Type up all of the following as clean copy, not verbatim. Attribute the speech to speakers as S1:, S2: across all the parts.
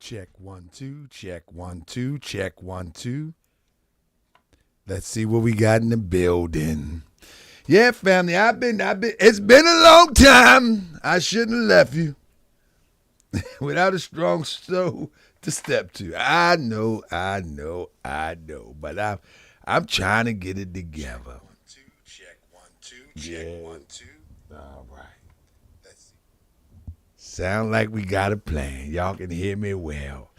S1: Check 1 2, check 1 2, check 1 2. Let's see what we got in the building. Yeah, family, it's been a long time. I shouldn't have left you without a strong toe to step to. I know. But I'm trying to get it together. 1 2, check 1 2, check 1 2. All right. Let's see. Sound like we got a plan. Y'all can hear me well.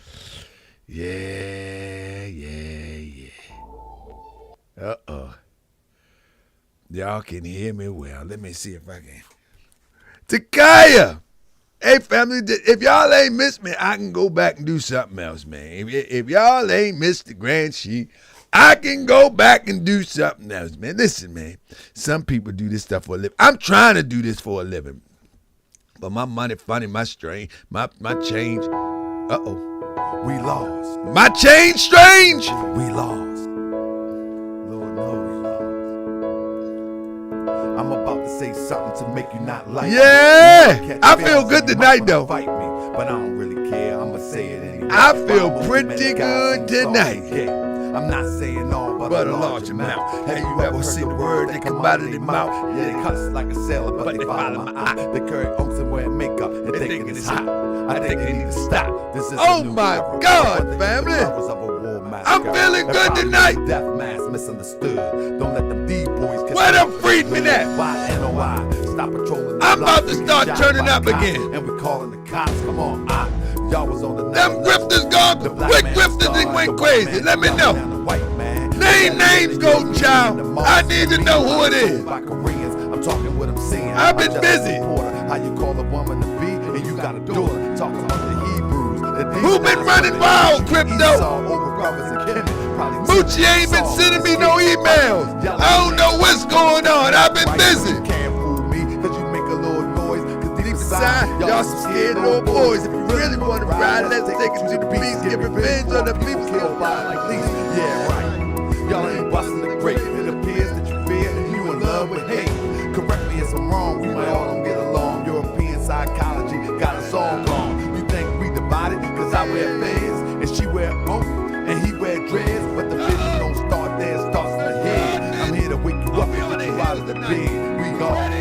S1: Yeah. Y'all can hear me well. Let me see if I can. Takaya! Hey, family, if y'all ain't missed me, I can go back and do something else, man. If y'all ain't missed the grand sheet, I can go back and do something else, man. Listen, man, some people do this stuff for a living. I'm trying to do this for a living. But my money funny, my strange, my change.
S2: We lost.
S1: My change strange.
S2: We lost. Lord knows we lost. I'm about to say something to make you not like
S1: Yeah.
S2: me.
S1: I feel good tonight, though.
S2: Fight me, but I don't really care. I'ma say it anyway.
S1: I feel pretty good tonight.
S2: Yeah. I'm not saying all, but a large amount. Have you ever seen the word that come out of their mouth? Yeah, they cuss like a sailor, but they follow my eye. They carry oaks and wear makeup and thinking it's hot. I think they need to stop. This is
S1: Oh my God, family! I'm feeling good tonight.
S2: Death mass misunderstood. Don't let them D-boys catch
S1: Where them Freedmen at?
S2: YNOI. Stop patrolling.
S1: I'm about to start turning up again.
S2: And we calling the cops. Come on, y'all was on the
S1: Them grifters gone. Quick grifters and went crazy. Let me know. Name names, Golden Child. I need to know who it is.
S2: I'm talking what I'm saying.
S1: I've been busy.
S2: How you call a woman to be and you got a daughter. Talking about the Hebrews.
S1: Who been running wild, crypto? Moochie ain't been sending me no emails. I don't know what's going on. I've been busy.
S2: Can't fool me because you make a little noise. Because deep
S1: inside, y'all some scared little boys. If you really want to ride, let's take it to the beach. Get revenge on the people killed by like these.
S2: Yeah, right. Y'all ain't busting the grape. It appears that you fear and you in love with hate. Correct me if I'm wrong. We might all don't get along. European psychology got us all gone. You think we divided because I wear fez and she wear oak and he wear dreads, but the vision don't start there. It starts in the head. I'm here to wake you up and get you out of the bed. We gone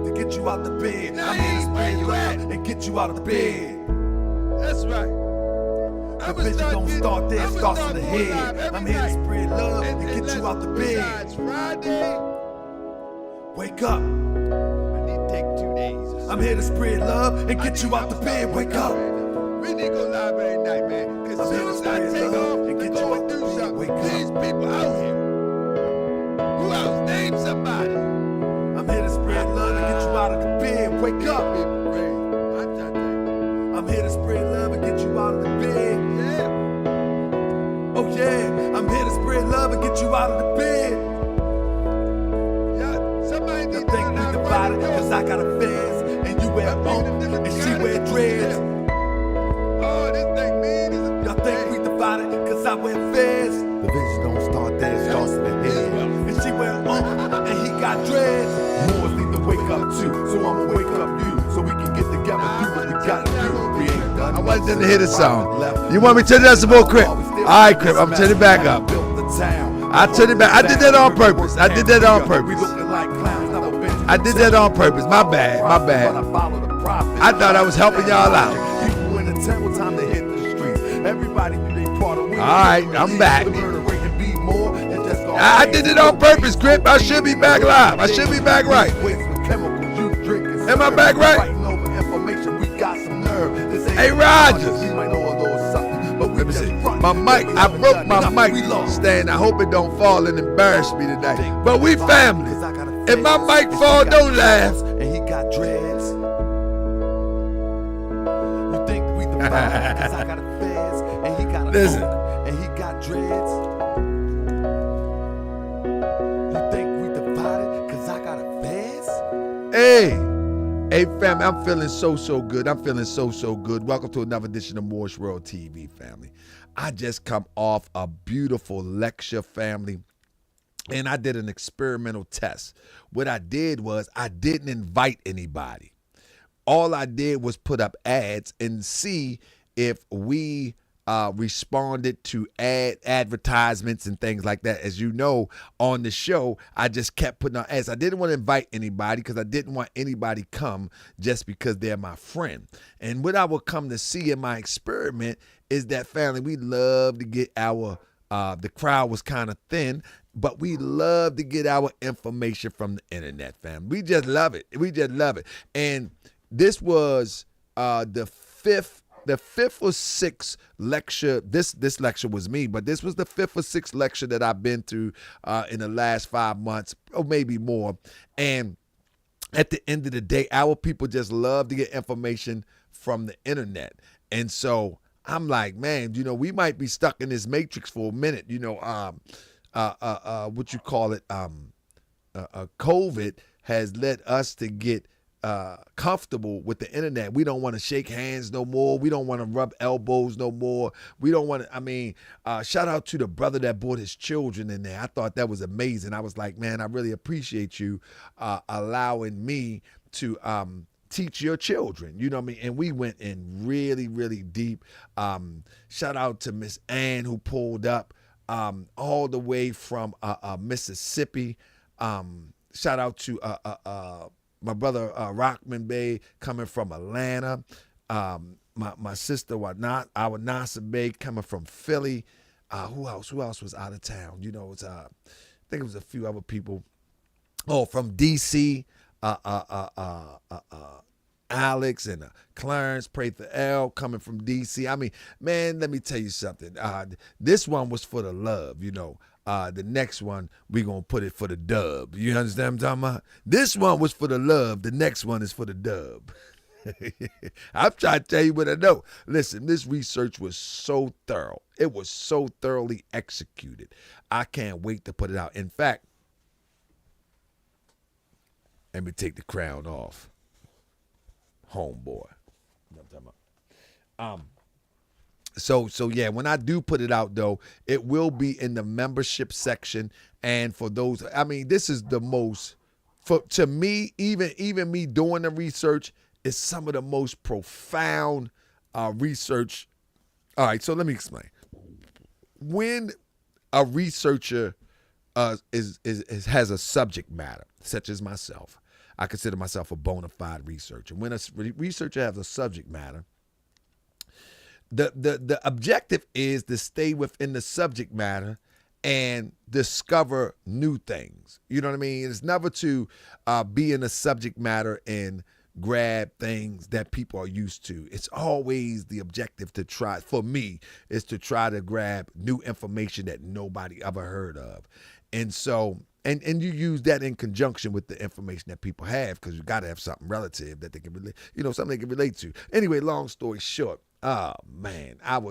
S2: to get you out the bed. I'm here to spread love and get you out of the bed.
S1: That's right.
S2: The vision don't start there, it starts in the head. I'm here to spread love and get you out the bed. Wake up.
S1: I need to take 2 days.
S2: I'm here to spread love and get you out the bed. Wake up.
S1: We need to go live every night, man. Because as soon as I take off and get you out the bed, wake up. These people out here. Who else? Name somebody.
S2: I'm here to spread love and get you out of the bed. Wake up. I'm here to spread love and get you out of the bed. Oh yeah, I'm here to spread love and get you out of the bed.
S1: Yeah, somebody
S2: You think we divided cause I got a fez and you wear oak and she wear dreads.
S1: Oh, this thing mean.
S2: Y'all think we divided cause I wear fez. The vision don't start there, it starts in the head. And she wear oak and he got dreads. Moors need to wake up too, so I'ma wake up you so we can get together, do what we gotta do. We ain't done.
S1: I wanted them to hear the song. You want me to turn it up some more, Crip? All right, Crip, I'm turning it back up. I turned it back. I did that on purpose. I did that on purpose. I did that on purpose. My bad. I thought I was helping y'all out. All right, I'm back. I did it on purpose, Crip. I should be back live. I should be back right. Am I back right? Hey, Rogers. Let me see. My mic, I broke my mic stand. I hope it don't fall and embarrass me tonight. But we family. If my mic fall, don't laugh.
S2: And he got dreads. You think we divided because I got a fez and he got a
S1: Listen.
S2: and he got dreads. You think we divided because I got a fez?
S1: Hey, family, I'm feeling so good. I'm feeling so good. Welcome to another edition of Moorish World TV, family. I just come off a beautiful lecture, family, and I did an experimental test. What I did was I didn't invite anybody. All I did was put up ads and see if we responded to advertisements and things like that. As you know, on the show, I just kept putting on ads. I didn't want to invite anybody because I didn't want anybody come just because they're my friend. And what I would come to see in my experiment is that, family, we love to get our the crowd was kind of thin, but we love to get our information from the internet, fam. We just love it. We just love it. And this was the fifth or sixth lecture. This lecture was me, but this was the fifth or sixth lecture that I've been through in the last 5 months, or maybe more. And at the end of the day, our people just love to get information from the internet. And so I'm like, man, we might be stuck in this matrix for a minute. What you call it? COVID has led us to get comfortable with the internet. We don't want to shake hands no more. We don't want to rub elbows no more. We don't want to, shout out to the brother that brought his children in there. I thought that was amazing. I was like, man, I really appreciate you allowing me to teach your children. You know what I mean? And we went in really, really deep. Shout out to Miss Ann, who pulled up all the way from Mississippi. Shout out to my brother Rockman Bay coming from Atlanta. My sister our Nasa Bay coming from Philly. Who else was out of town? I think it was a few other people. Oh, from DC. Alex and Clarence Prather L coming from DC. I mean, man, let me tell you something. This one was for the love, The next one, we're going to put it for the dub. You understand what I'm talking about? This one was for the love. The next one is for the dub. I'm trying to tell you what I know. Listen, this research was so thorough. It was so thoroughly executed. I can't wait to put it out. In fact, let me take the crown off. Homeboy. You know what I'm talking about? So yeah, when I do put it out though, it will be in the membership section. And for those, this is the most, to me, even me doing the research is some of the most profound research. All right, so let me explain. When a researcher has a subject matter, such as myself, I consider myself a bona fide researcher. When a researcher has a subject matter, the objective is to stay within the subject matter and discover new things. You know what I mean? It's never to be in the subject matter and grab things that people are used to. It's always the objective to try, for me, is to try to grab new information that nobody ever heard of. And so, and you use that in conjunction with the information that people have, because you got to have something relative that they can relate, something they can relate to. Anyway, long story short, oh man, I'm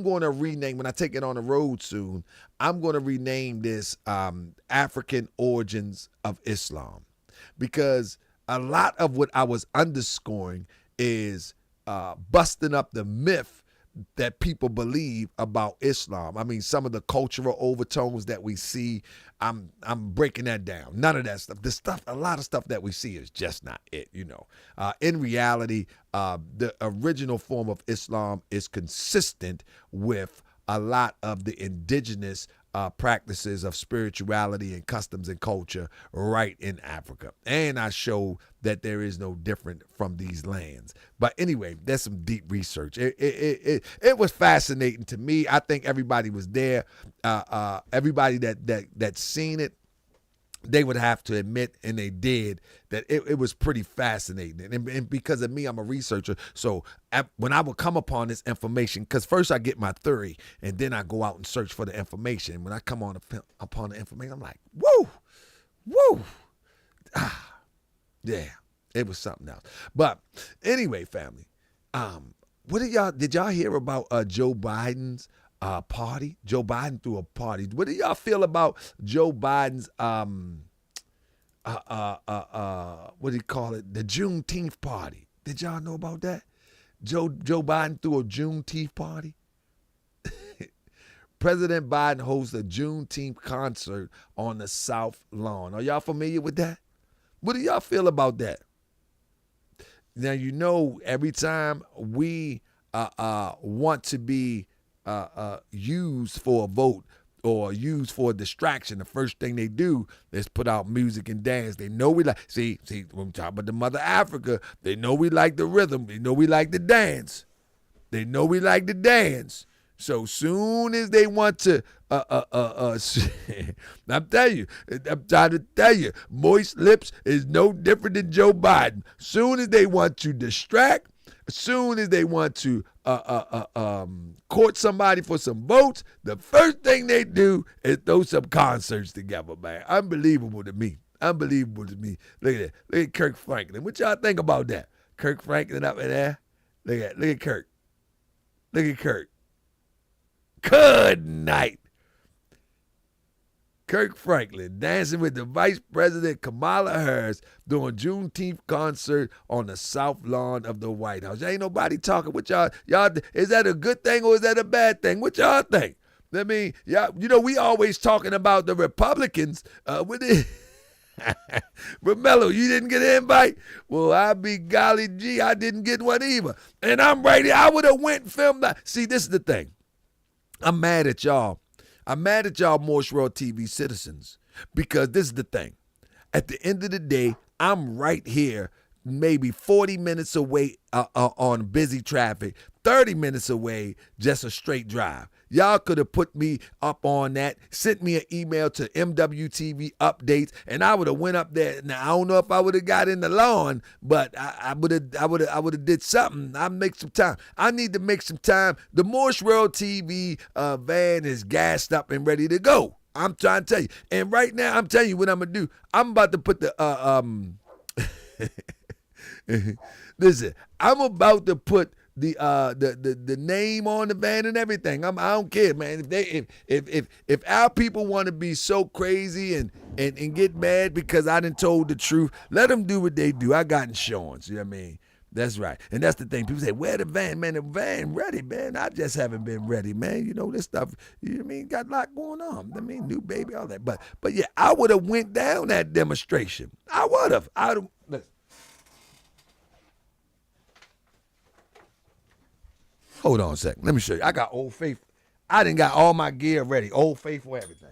S1: going to rename, when I take it on the road soon, I'm going to rename this African Origins of Islam, because a lot of what I was underscoring is busting up the myth that people believe about Islam. Some of the cultural overtones that we see, I'm breaking that down. None of that stuff. A lot of stuff that we see is just not it, In reality, the original form of Islam is consistent with a lot of the indigenous practices of spirituality and customs and culture right in Africa. And I show that there is no different from these lands. But anyway, that's some deep research. It was fascinating to me. I think everybody was there. Everybody that's seen it, they would have to admit, and they did, that it was pretty fascinating. And because of me, I'm a researcher. So when I would come upon this information, because first I get my theory, and then I go out and search for the information. When I come upon the information, I'm like, woo, yeah, it was something else. But anyway, family, did y'all hear about Joe Biden's party? Joe Biden threw a party. What do y'all feel about Joe Biden's what do you call it? The Juneteenth party. Did y'all know about that? Joe Biden threw a Juneteenth party. President Biden hosts a Juneteenth concert on the South Lawn. Are y'all familiar with that? What do y'all feel about that? Now, every time we want to be used for a vote or used for a distraction, the first thing they do is put out music and dance. They know we like, see, when we talk about the Mother Africa, they know we like the rhythm. They know we like the dance. They know we like the dance. So soon as they want to, I'm telling you, I'm trying to tell you, moist lips is no different than Joe Biden. Soon as they want to distract, as soon as they want to court somebody for some votes, the first thing they do is throw some concerts together, man. Unbelievable to me. Unbelievable to me. Look at that. Look at Kirk Franklin. What y'all think about that? Kirk Franklin up in there. Look at Kirk. Look at Kirk. Good night. Kirk Franklin dancing with the Vice President Kamala Harris doing Juneteenth concert on the South Lawn of the White House. Ain't nobody talking. What y'all, is that a good thing or is that a bad thing? What y'all think? I mean, y'all, we always talking about the Republicans. Romello, you didn't get an invite? Well, I be golly gee, I didn't get one either. And I'm right here. I would have went and filmed that. See, this is the thing. I'm mad at y'all. I'm mad at y'all Morse World TV citizens because this is the thing. At the end of the day, I'm right here, maybe 40 minutes away on busy traffic, 30 minutes away, just a straight drive. Y'all could have put me up on that, sent me an email to MWTV updates, and I would have went up there. Now I don't know if I would have got in the lawn, but I would have did something. I make some time. I need to make some time. The Morse World TV van is gassed up and ready to go. I'm trying to tell you. And right now, I'm telling you what I'm gonna do. I'm about to put the listen. I'm about to put the name on the van and everything. I don't care, man. If our people want to be so crazy and get mad because I done told the truth, let them do what they do. I got insurance. You know what I mean? That's right. And that's the thing. People say, where the van? Man, the van ready, man. I just haven't been ready, man. You know, this stuff, you know what I mean? Got a lot going on. I mean, new baby, all that. But yeah, I would have went down that demonstration. I would have. Listen. Hold on a second. Let me show you. I got Old Faithful. I done got all my gear ready. Old Faithful, everything.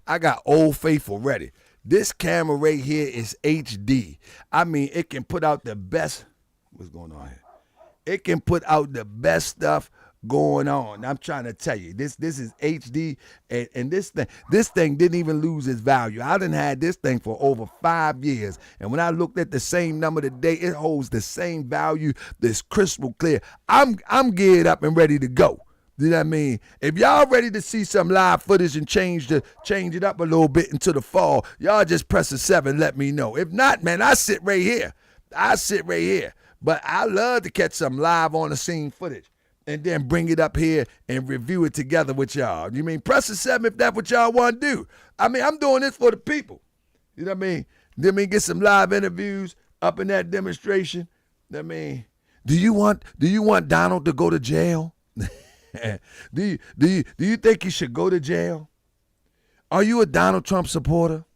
S1: I got Old Faithful ready. This camera right here is HD. I mean, it can put out the best. What's going on here? It can put out the best stuff going on. I'm trying to tell you, this is HD, and this thing didn't even lose its value. I done had this thing for over 5 years, and when I looked at the same number today, it holds the same value. This crystal clear. I'm geared up and ready to go. You know what I mean? If y'all ready to see some live footage and change it up a little bit into the fall, y'all just press a 7. Let me know. If not, man, I sit right here. But I love to catch some live on the scene footage and then bring it up here and review it together with y'all. You mean press a 7 if that's what y'all want to do. I mean, I'm doing this for the people. You know what I mean? Let me get some live interviews up in that demonstration. I mean, do you want Donald to go to jail? Do you think he should go to jail? Are you a Donald Trump supporter?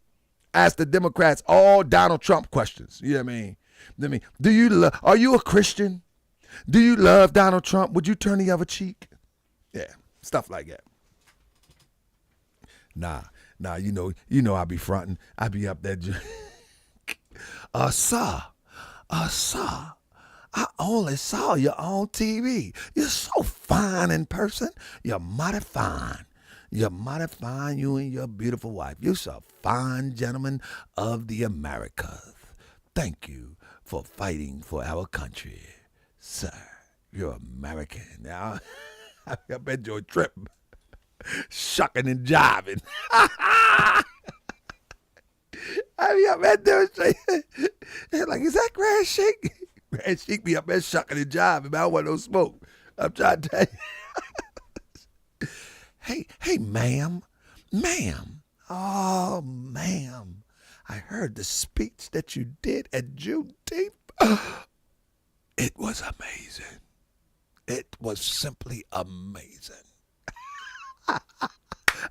S1: Ask the Democrats all Donald Trump questions. You know what I mean? Are you a Christian? Do you love Donald Trump? Would you turn the other cheek? Yeah, stuff like that. Nah, you know I be fronting. I be up there. Sir, I only saw you on TV. You're so fine in person. You're mighty fine. You're mighty fine, you and your beautiful wife. You're so fine gentlemen of the Americas. Thank you for fighting for our country. Sir, you're American. Now, I bet your trip shucking and jiving. I be up there demonstrating. Like, is that Grand Shake? Grand Shake be up there shucking and jiving, man. I don't want no smoke. I'm trying to tell you. Hey, ma'am. Oh, ma'am. I heard the speech that you did at Juneteenth. It was amazing. It was simply amazing.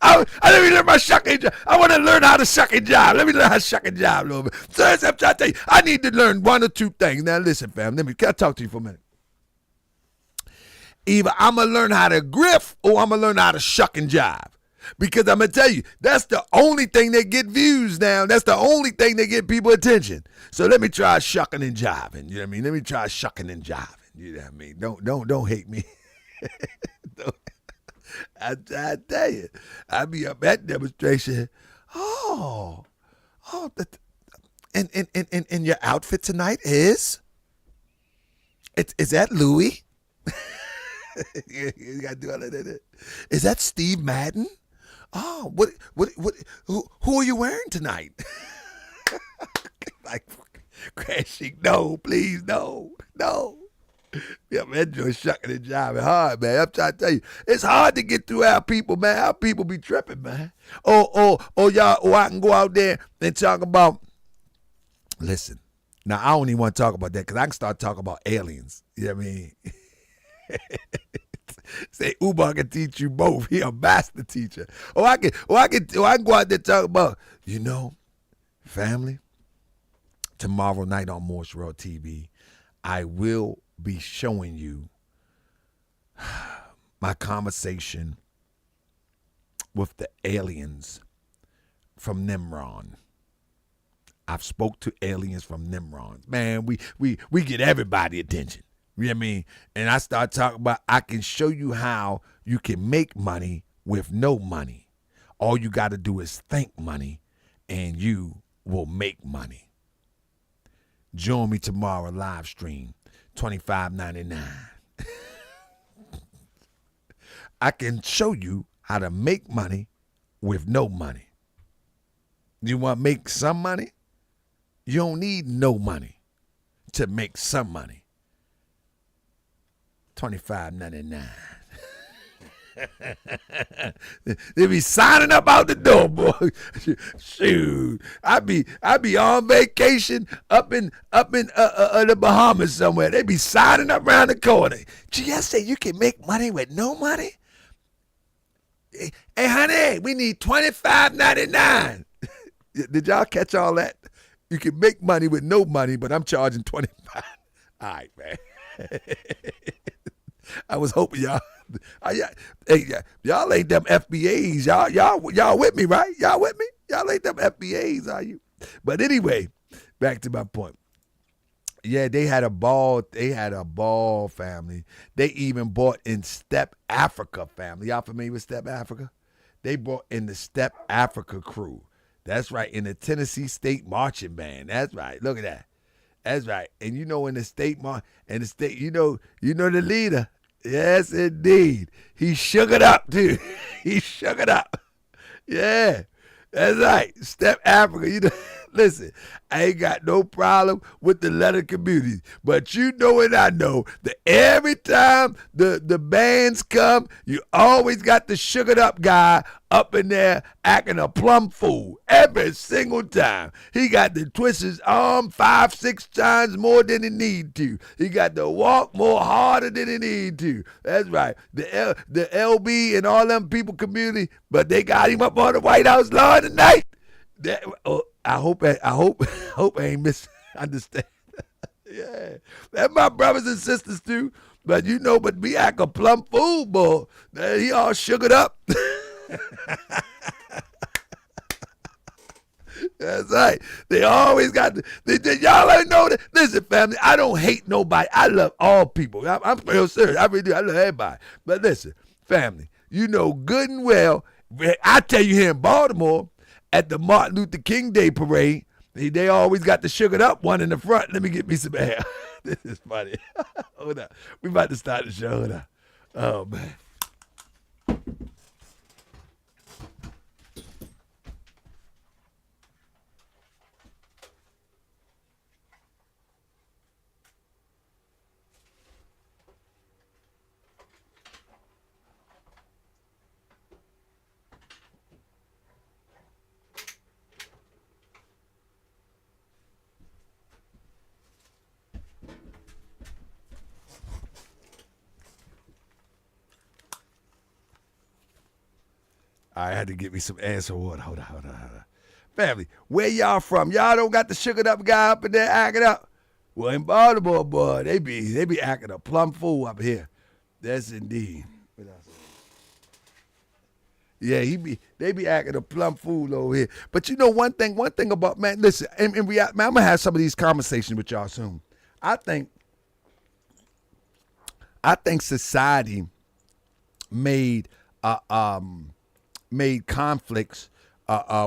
S1: Let me learn my shucking job. I want to learn how to shuck a job. Let me learn how to shuck a job a little bit. So I'm trying to tell you, I need to learn one or two things. Now listen, fam. Can I talk to you for a minute? Either I'm going to learn how to grift or I'm going to learn how to shuck and jive. Because I'm going to tell you, that's the only thing that get views now. That's the only thing that get people attention. So let me try shucking and jiving. You know what I mean? Let me try shucking and jiving. You know what I mean? Don't hate me. I tell you, I be up at demonstration. And your outfit tonight is that Louis? You gotta do all of that. Is that Steve Madden? Oh, who are you wearing tonight? Like, crashing. No, please, no. Yeah, man, Joe shucking and jiving hard, man. I'm trying to tell you, it's hard to get through our people, man. Our people be tripping, man. Y'all, I can go out there and talk about. Listen, now I don't even want to talk about that because I can start talking about aliens. You know what I mean? Say Uber can teach you both. He a master teacher. I can go out there and talk about, family. Tomorrow night on Morse World TV, I will be showing you my conversation with the aliens from Nimron. I've spoke to aliens from Nimron. Man, we get everybody attention. You know what I mean? And I start talking about I can show you how you can make money with no money. All you got to do is think money and you will make money. Join me tomorrow live stream, $25.99. I can show you how to make money with no money. You want to make some money? You don't need no money to make some money. $25.99. They be signing up out the door, boy. Shoot, I be on vacation up in the Bahamas somewhere. They be signing up around the corner. Gee, I say you can make money with no money. Hey, honey, we need $25.99. Did y'all catch all that? You can make money with no money, but I'm charging $25. All right, man. I was hoping y'all ain't them FBAs. Y'all with me, right? Y'all with me? Y'all ain't them FBAs, are you? But anyway, back to my point. Yeah, they had a ball. They had a ball, family. They even brought in Step Africa, family. Y'all familiar with Step Africa? They brought in the Step Africa crew. That's right, in the Tennessee State Marching Band. That's right. Look at that. That's right. And in the state, you know the leader. Yes, indeed. He shook it up, too. He shook it up. Yeah, that's right. Step Africa. Listen, I ain't got no problem with the letter community, but you know and I know that every time the bands come, you always got the sugared up guy up in there acting a plumb fool every single time. He got to twist his arm 5-6 times more than he need to. He got to walk more harder than he need to. That's right. The LB and all them people community, but they got him up on the White House lawn tonight. I hope I ain't misunderstand. Yeah, that's my brothers and sisters too. But we act a plumb fool, boy. He all sugared up. That's right. They always got y'all ain't know that. Listen, family, I don't hate nobody. I love all people. I'm real serious. I really do. I love everybody. But listen, family, you know good and well. I tell you here in Baltimore, at the Martin Luther King Day parade, they always got the sugared up one in the front. Let me get me some air. This is funny. Hold up. We about to start the show. Hold up. Oh, man. I had to get me some answer water. Hold on. Family, where y'all from? Y'all don't got the sugared up guy up in there acting up? Well, in Baltimore, boy, they be acting a plumb fool up here. That's indeed. Yeah, they be acting a plumb fool over here. But you know one thing about, man, listen, man, I'm gonna have some of these conversations with y'all soon. I think society made conflicts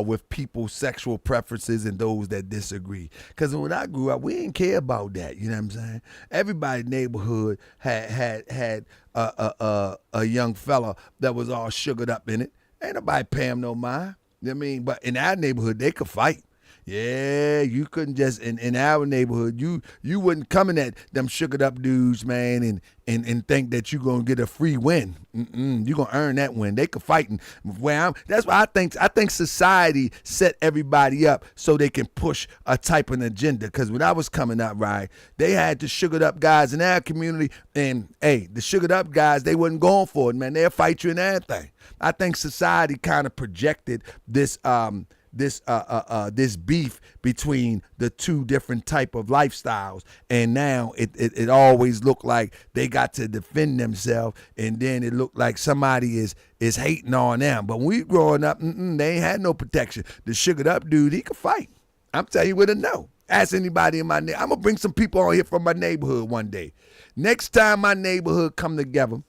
S1: with people's sexual preferences and those that disagree. Because when I grew up, we didn't care about that. You know what I'm saying? Everybody's neighborhood had a young fella that was all sugared up in it. Ain't nobody pay him no mind. You know what I mean? But in our neighborhood, they could fight. Yeah, you couldn't just in our neighborhood. You wouldn't come in at them sugared up dudes, man, and think that you're gonna get a free win. You're gonna earn that win. They could fight. That's why I think society set everybody up so they can push a type of agenda. Because when I was coming up, right, they had the sugared up guys in our community, and hey, the sugared up guys, they wasn't going for it, man. They'll fight you in everything. I think society kind of projected this beef between the two different type of lifestyles, and now it always looked like they got to defend themselves, and then it looked like somebody is hating on them. But when we growing up, they ain't had no protection. The sugared up dude, he could fight. I'm telling you what I know. Ask anybody in my neighborhood. I'm gonna bring some people on here from my neighborhood one day. Next time my neighborhood come together,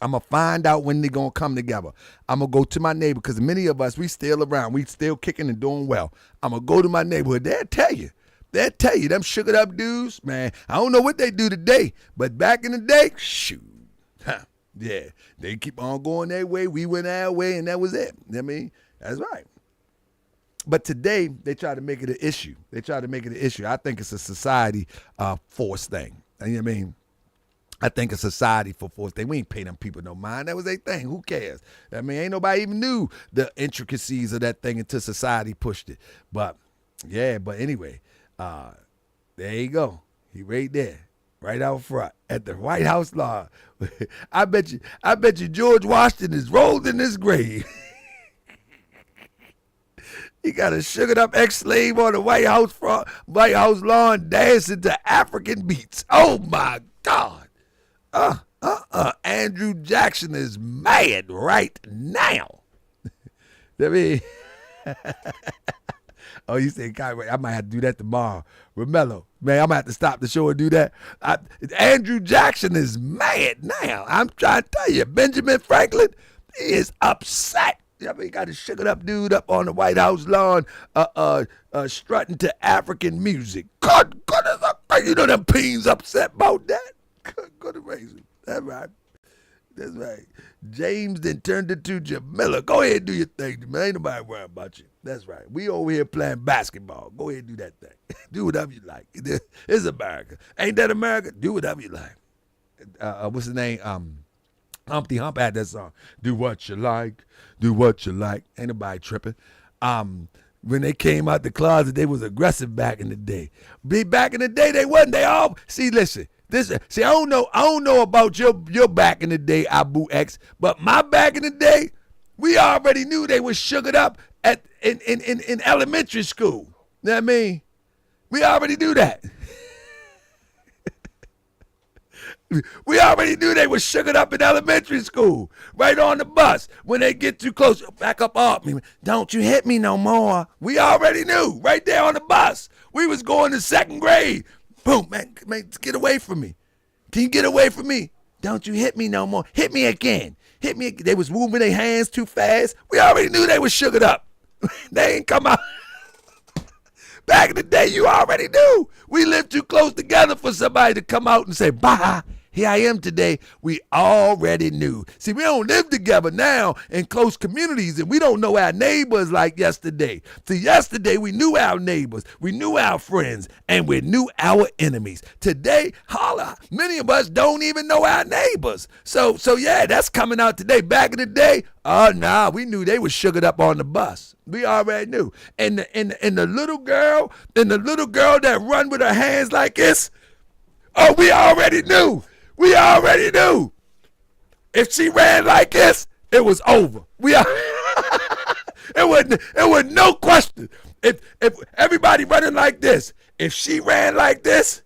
S1: I'm going to find out when they're going to come together. I'm going to go to my neighbor, because many of us, we still around. We still kicking and doing well. I'm going to go to my neighborhood. They'll tell you. Them sugared up dudes, man, I don't know what they do today, but back in the day, shoot. Yeah, they keep on going their way. We went our way, and that was it. I mean, that's right. But today, they try to make it an issue. I think it's a society force thing. You know what I mean? I think a society for force thing. We ain't pay them people no mind. That was their thing. Who cares? I mean, ain't nobody even knew the intricacies of that thing until society pushed it. But yeah, but anyway, there you go. He right there, right out front at the White House lawn. I bet you George Washington is rolled in his grave. He got a sugared up ex-slave on the White House lawn dancing to African beats. Oh my God. Andrew Jackson is mad right now. I mean, oh, you say, God, wait, I might have to do that tomorrow. Romello, man, I'm gonna have to stop the show and do that. Andrew Jackson is mad now. I'm trying to tell you, Benjamin Franklin, he is upset. I mean, he got a sugared up dude up on the White House lawn, strutting to African music. God, you know them peens upset about that. Go to raising. That's right. James then turned into Jamila. Go ahead and do your thing, man. Ain't nobody worrying about you. That's right. We over here playing basketball. Go ahead and do that thing. Do whatever you like. It's America. Ain't that America? Do whatever you like. What's his name? Humpty Hump had that song. Do what you like. Do what you like. Ain't nobody tripping. When they came out the closet, they was aggressive back in the day. Back in the day, they wasn't. They all listen. I don't know about your back in the day, Abu X, but my back in the day, we already knew they was sugared up in elementary school. You know what I mean? We already knew that. We already knew they was sugared up in elementary school, right on the bus. When they get too close, back up off me. Don't you hit me no more. We already knew, right there on the bus. We was going to second grade. Boom, man, get away from me. Can you get away from me? Don't you hit me no more. Hit me again. They was moving their hands too fast. We already knew they was sugared up. They ain't come out. Back in the day, you already knew. We lived too close together for somebody to come out and say, bye. Here I am today. We already knew. See, we don't live together now in close communities, and we don't know our neighbors like yesterday. See, yesterday we knew our neighbors, we knew our friends, and we knew our enemies. Today, holla, many of us don't even know our neighbors. So yeah, that's coming out today. Back in the day, we knew they was sugared up on the bus. We already knew. And the little girl, that run with her hands like this, we already knew. We already knew. If she ran like this, it was over. It wasn't no question. If everybody running like this, if she ran like this,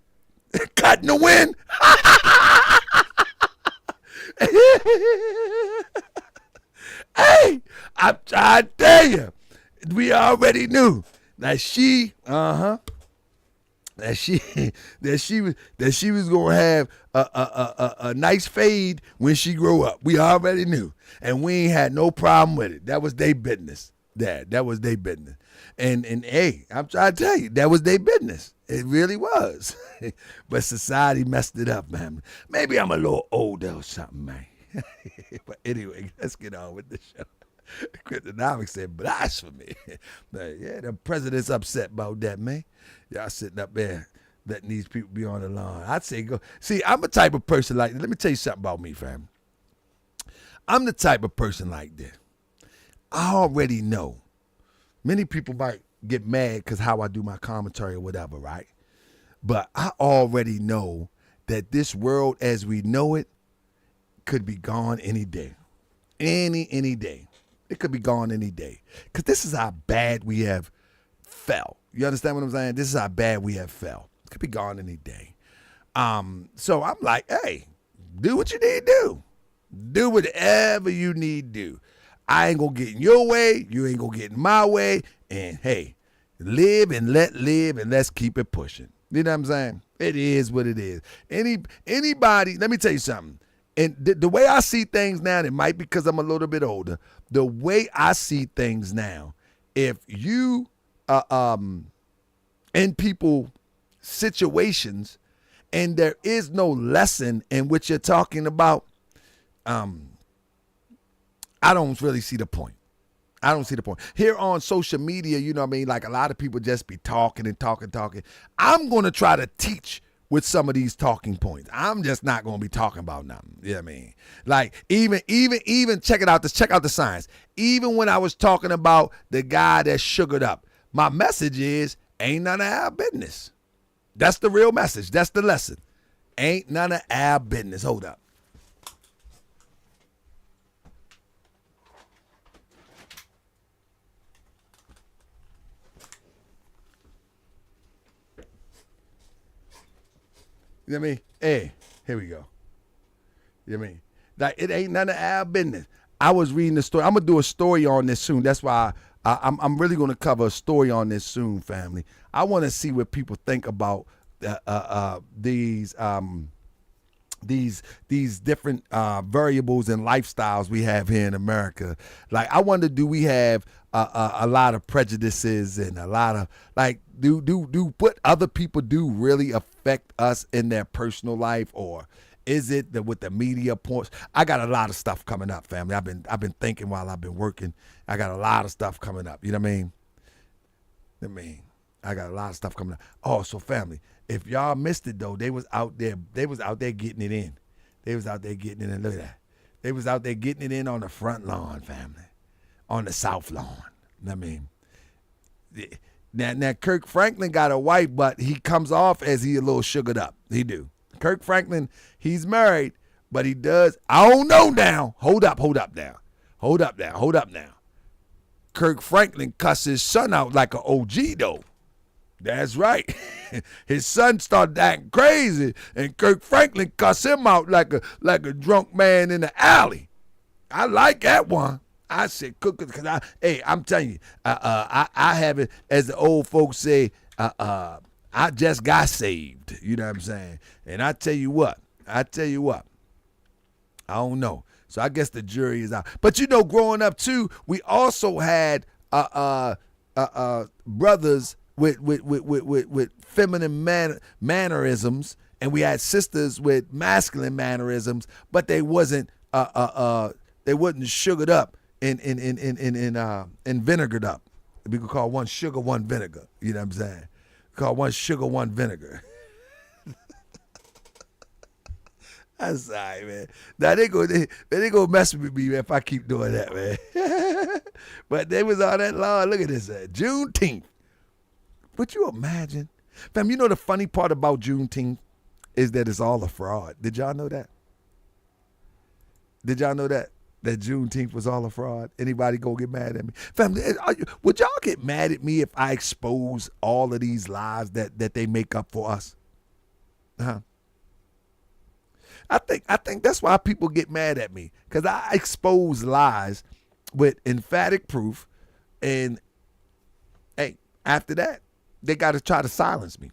S1: cutting the wind. Hey, I'm trying to tell you, we already knew that that she was gonna have a nice fade when she grow up. We already knew, and we ain't had no problem with it. That was their business, Dad. That was their business. And hey, I'm trying to tell you, that was their business. It really was. But society messed it up, man. Maybe I'm a little older or something, man. But anyway, let's get on with the show. Cryptonomics said blasphemy. But yeah, the president's upset about that, man. Y'all sitting up there letting these people be on the lawn. I'd say go. See, I'm a type of person like, let me tell you something about me, fam. I'm the type of person like this. I already know. Many people might get mad because how I do my commentary or whatever, right? But I already know that this world as we know it could be gone any day. Any day. It could be gone any day. Because this is how bad we have fell. You understand what I'm saying? This is how bad we have fell. It could be gone any day. So I'm like, hey, do what you need to do. Do whatever you need to do. I ain't going to get in your way. You ain't going to get in my way. And hey, live and let live and let's keep it pushing. You know what I'm saying? It is what it is. Anybody, let me tell you something. And the way I see things now, and it might be because I'm a little bit older, the way I see things now, if you in people situations and there is no lesson in which you're talking about, I don't really see the point. I don't see the point. Here on social media, you know what I mean? Like a lot of people just be talking and talking. I'm going to try to teach with some of these talking points. I'm just not going to be talking about nothing. You know what I mean? Like even check it out. Check out the science. Even when I was talking about the guy that sugared up, my message is ain't none of our business. That's the real message. That's the lesson. Ain't none of our business. Hold up. You know what I mean? Hey, here we go. You know what I mean? Like, it ain't none of our business. I was reading the story. I'm going to do a story on this soon. That's why I'm really going to cover a story on this soon, family. I want to see what people think about these different variables and lifestyles we have here in America. Like, I wonder, do we have a lot of prejudices and a lot of, like, do what other people do really affect us in their personal life, or is it that with the media points? I got a lot of stuff coming up, family. I've been thinking while I've been working. I got a lot of stuff coming up. You know what I mean? I got a lot of stuff coming up. Oh, so family, if y'all missed it though, they was out there getting it in. They was out there getting it in. Look at that. They was out there getting it in on the front lawn, family. On the south lawn. I mean, now Kirk Franklin got a wife, but he comes off as he a little sugared up. He do. Kirk Franklin, he's married, but he does. I don't know now. Hold up now. Kirk Franklin cussed his son out like an OG though. That's right. His son started acting crazy, and Kirk Franklin cussed him out like a drunk man in the alley. I like that one. I said, because I'm telling you, I have it, as the old folks say, I just got saved. You know what I'm saying? And I tell you what, I don't know. So I guess the jury is out. But you know, growing up too, we also had brothers with feminine mannerisms, and we had sisters with masculine mannerisms, but they wasn't sugared up and vinegared up. We could call one sugar, one vinegar. You know what I'm saying? Call one sugar, one vinegar. I'm sorry, man. Now they go mess with me, man, if I keep doing that, man. But they was on that law. Look at this, Juneteenth. Would you imagine? Fam, you know the funny part about Juneteenth is that it's all a fraud. Did y'all know that? that Juneteenth was all a fraud? Anybody gonna get mad at me? Family, would y'all get mad at me if I expose all of these lies that they make up for us? Huh? I think that's why people get mad at me, because I expose lies with emphatic proof, and hey, after that, they got to try to silence me.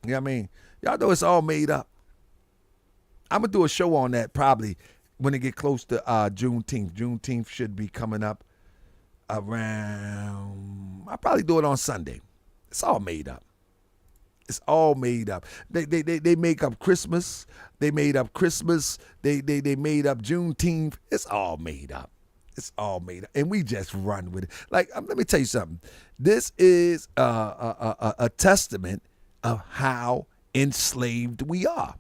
S1: You know what I mean? Y'all know it's all made up. I'm gonna do a show on that probably when it get close to Juneteenth. Juneteenth should be coming up around. I'll probably do it on Sunday. It's all made up. It's all made up. They make up Christmas. They made up Christmas. They made up Juneteenth. It's all made up. It's all made up, and we just run with it. Like, let me tell you something. This is a testament of how enslaved we are.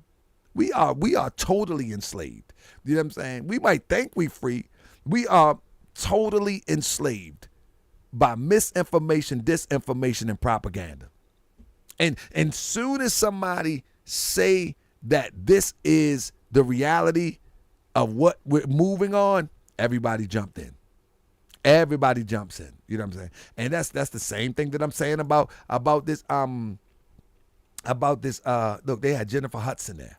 S1: We are totally enslaved. You know what I'm saying? We might think we free. We are totally enslaved by misinformation, disinformation, and propaganda. And soon as somebody say that this is the reality of what we're moving on, everybody jumped in. Everybody jumps in. You know what I'm saying? And that's the same thing that I'm saying about this. Look, they had Jennifer Hudson there.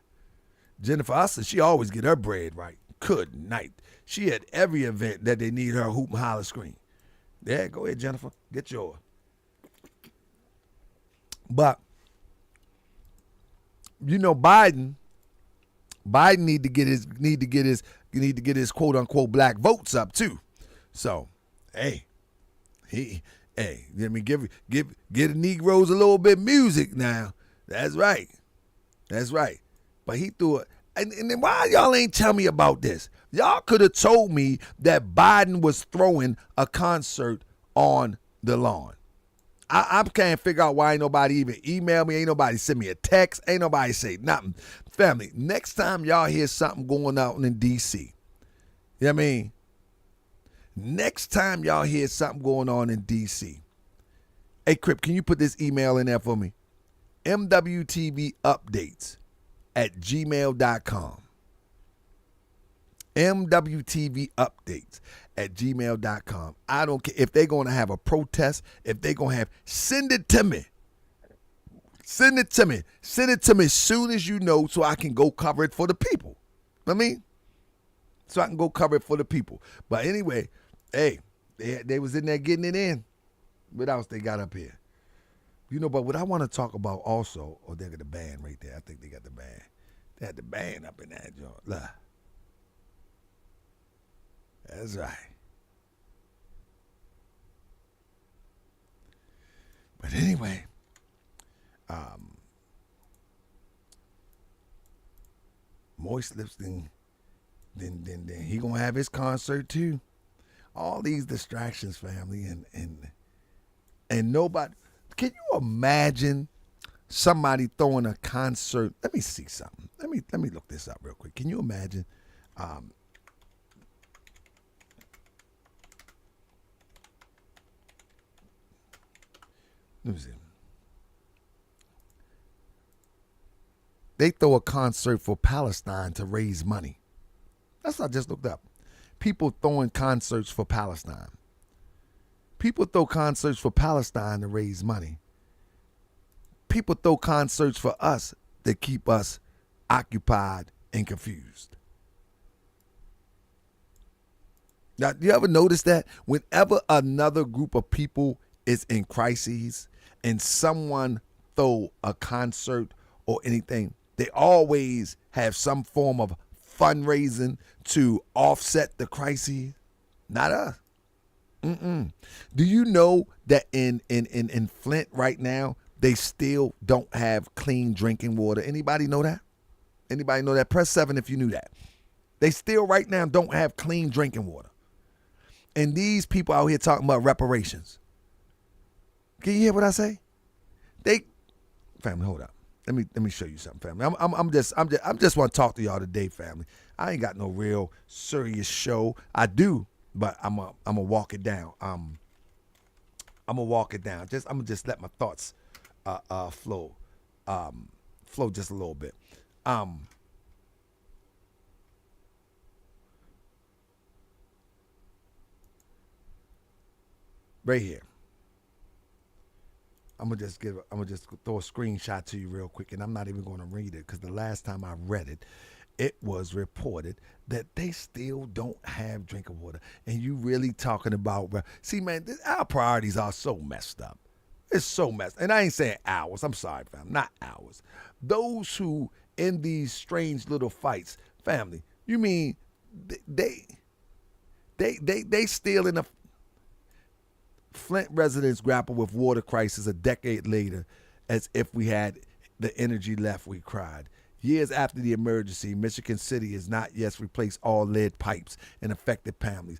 S1: Jennifer Hudson, she always get her bread right. Good night. She had every event that they need her hoop and holler screen. Yeah, go ahead, Jennifer. Get yours. But you know, Biden need to get his quote unquote black votes up too. So, let me give the Negroes a little bit of music now. That's right. But he threw it. And then why y'all ain't tell me about this? Y'all could have told me that Biden was throwing a concert on the lawn. I can't figure out why ain't nobody even email me. Ain't nobody send me a text. Ain't nobody say nothing. Family, next time y'all hear something going on in D.C., you know what I mean? Next time y'all hear something going on in D.C., hey, Crip, can you put this email in there for me? MWTVupdates@gmail.com. MWTVupdates@gmail.com. I don't care if they're going to have a protest, if they're going to have, send it to me. Send it to me. Send it to me as soon as you know, so I can go cover it for the people. I mean, so I can go cover it for the people. But anyway, hey, they was in there getting it in. What else they got up here? You know, but what I want to talk about also, they got the band right there. I think they got the band. They had the band up in that joint. Look. That's right. But anyway, Moist Lips, then he gonna have his concert too. All these distractions, family, and nobody. Can you imagine somebody throwing a concert? Let me see something. Let me look this up real quick. Can you imagine? Let me see. They throw a concert for Palestine to raise money. That's what I just looked up. People throwing concerts for Palestine. People throw concerts for Palestine to raise money. People throw concerts for us to keep us occupied and confused. Now, do you ever notice that whenever another group of people is in crises and someone throw a concert or anything, they always have some form of fundraising to offset the crises? Not us. Do you know that in Flint right now, they still don't have clean drinking water? Anybody know that? Anybody know that? Press 7 if you knew that. They still right now don't have clean drinking water. And these people out here talking about reparations. Can you hear what I say? Family, hold up. Let me show you something, family. I'm just want to talk to y'all today, family. I ain't got no real serious show. I do, but I'm gonna walk it down. I'm gonna walk it down. I'm gonna just let my thoughts flow just a little bit. right here. I'm gonna just throw a screenshot to you real quick, and I'm not even gonna read it because the last time I read it, it was reported that they still don't have drinking water. And you really talking about, see, man, our priorities are so messed up. It's so messed. And I ain't saying ours. I'm sorry, fam, not ours. Those who in these strange little fights, family. You mean they still in a Flint residents grapple with water crisis a decade later as if we had the energy left, we cried. Years after the emergency, Michigan City has not yet replaced all lead pipes in affected families.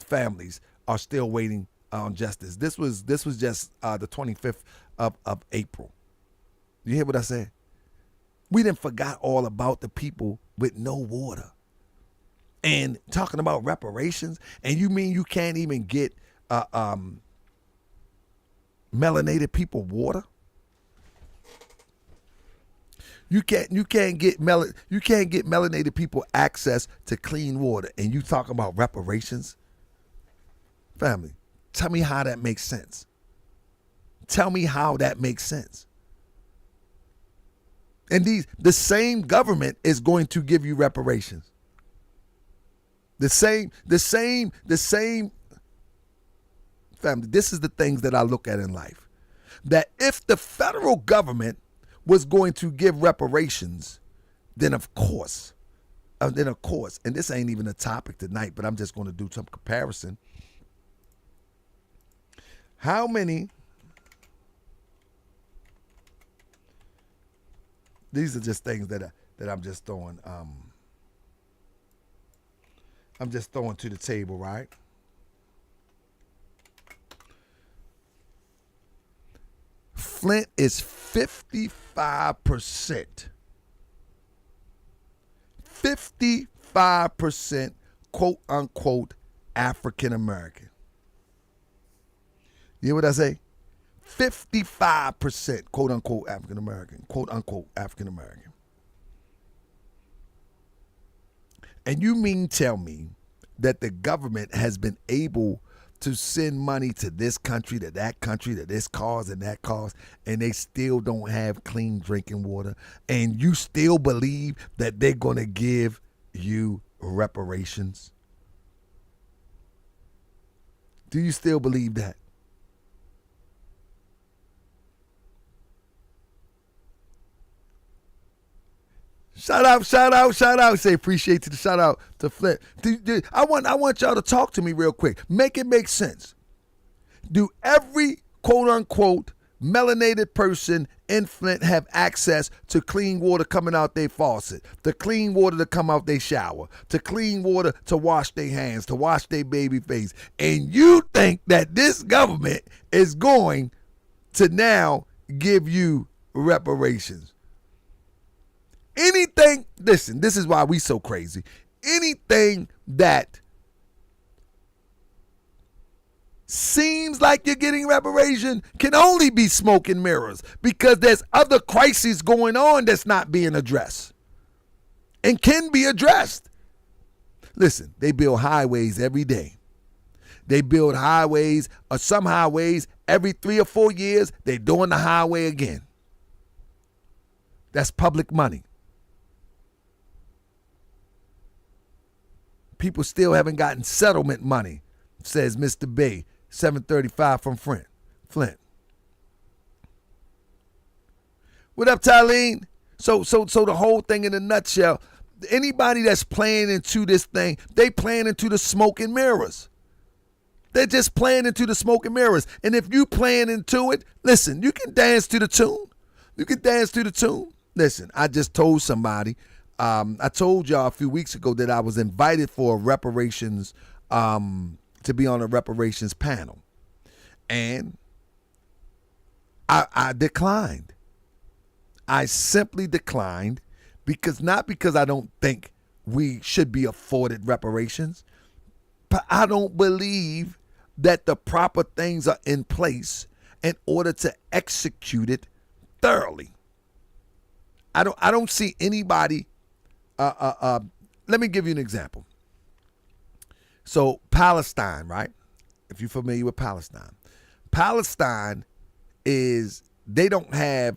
S1: Families are still waiting on justice. This was just the 25th of April. You hear what I said? We done forgot all about the people with no water. And talking about reparations, and you mean you can't even get melanated people water? You can't get melanated people access to clean water, and you talk about reparations? Family, tell me how that makes sense. Tell me how that makes sense. And the same government is going to give you reparations. The same family. This is the things that I look at in life. That if the federal government was going to give reparations, then of course, and this ain't even a topic tonight, but I'm just going to do some comparison. How many? These are just things that I'm just throwing. I'm just throwing to the table, right? Flint is 55%. 55% quote unquote African American. You hear what I say? 55% quote unquote African American. Quote unquote African American. And you mean tell me that the government has been able to send money to this country, to that country, to this cause and that cause, and they still don't have clean drinking water, and you still believe that they're going to give you reparations? Do you still believe that? Shout out. Say appreciate to the shout out to Flint. I want y'all to talk to me real quick. Make it make sense. Do every quote unquote melanated person in Flint have access to clean water coming out their faucet, to clean water to come out their shower, to clean water to wash their hands, to wash their baby face? And you think that this government is going to now give you reparations? Anything, listen, this is why we so crazy. Anything that seems like you're getting reparation can only be smoke and mirrors, because there's other crises going on that's not being addressed and can be addressed. Listen, they build highways every day. They build highways, or some highways every 3 or 4 years, they're doing the highway again. That's public money. People still haven't gotten settlement money, says Mr. Bay, 735 from Flint. What up, Tylene? So the whole thing in a nutshell, anybody that's playing into this thing, they playing into the smoke and mirrors. They're just playing into the smoke and mirrors. And if you playing into it, listen, you can dance to the tune. Listen, I just told somebody, I told y'all a few weeks ago that I was invited for a reparations, to be on a reparations panel. And I declined. I simply declined not because I don't think we should be afforded reparations, but I don't believe that the proper things are in place in order to execute it thoroughly. I don't see anybody. Let me give you an example. So Palestine, right? If you're familiar with Palestine, Palestine they don't have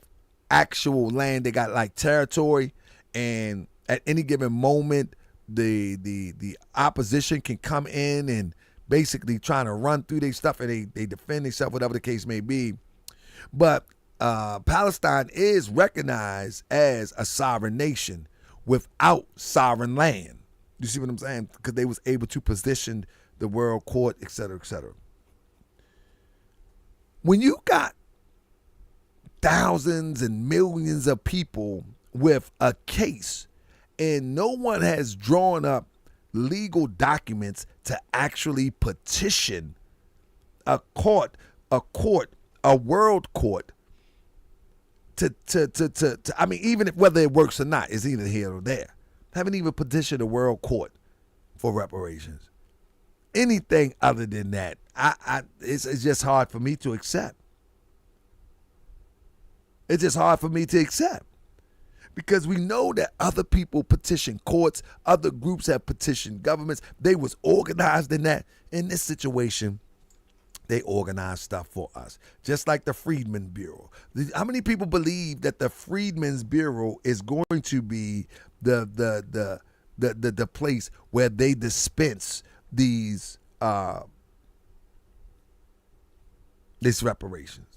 S1: actual land. They got like territory, and at any given moment, the opposition can come in and basically trying to run through their stuff, and they defend themselves, whatever the case may be. But Palestine is recognized as a sovereign nation without sovereign land. You see what I'm saying? Because they was able to position the world court, et cetera, et cetera. When you got thousands and millions of people with a case and no one has drawn up legal documents to actually petition a world court to I mean, even if whether it works or not is either here or there. Haven't even petitioned a world court for reparations. Anything other than that, it's just hard for me to accept. It's just hard for me to accept. Because we know that other people petition courts, other groups have petitioned governments. They was organized in that. In this situation, they organized stuff for us. Just like the Freedmen Bureau. How many people believe that the Freedmen's Bureau is going to be the place where they dispense these reparations?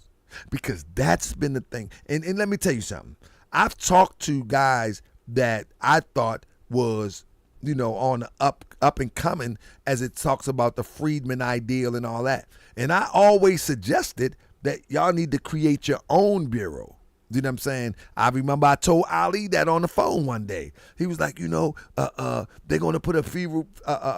S1: Because that's been the thing. And let me tell you something. I've talked to guys that I thought was, on the up and coming as it talks about the Freedman ideal and all that. And I always suggested that y'all need to create your own bureau. You know what I'm saying? I remember I told Ali that on the phone one day. He was like, they're going to put a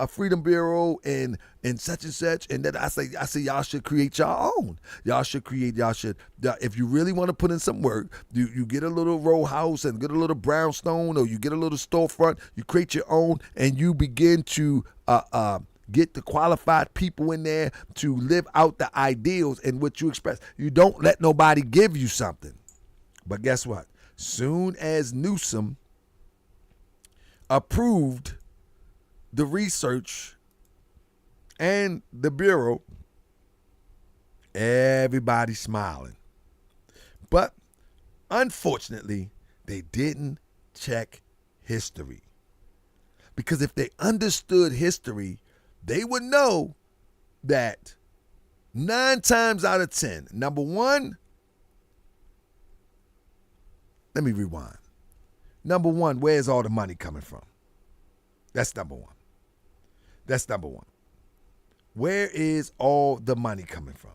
S1: Freedom Bureau in such and such. And then I say y'all should create your own. If you really want to put in some work, you get a little row house and get a little brownstone, or you get a little storefront, you create your own, and you begin to get the qualified people in there to live out the ideals and what you express. You don't let nobody give you something. But guess what? Soon as Newsom approved the research and the Bureau, everybody's smiling. But unfortunately, they didn't check history. Because if they understood history, they would know that 9 times out of 10, number one, let me rewind. Number one, where's all the money coming from? That's number one. Where is all the money coming from?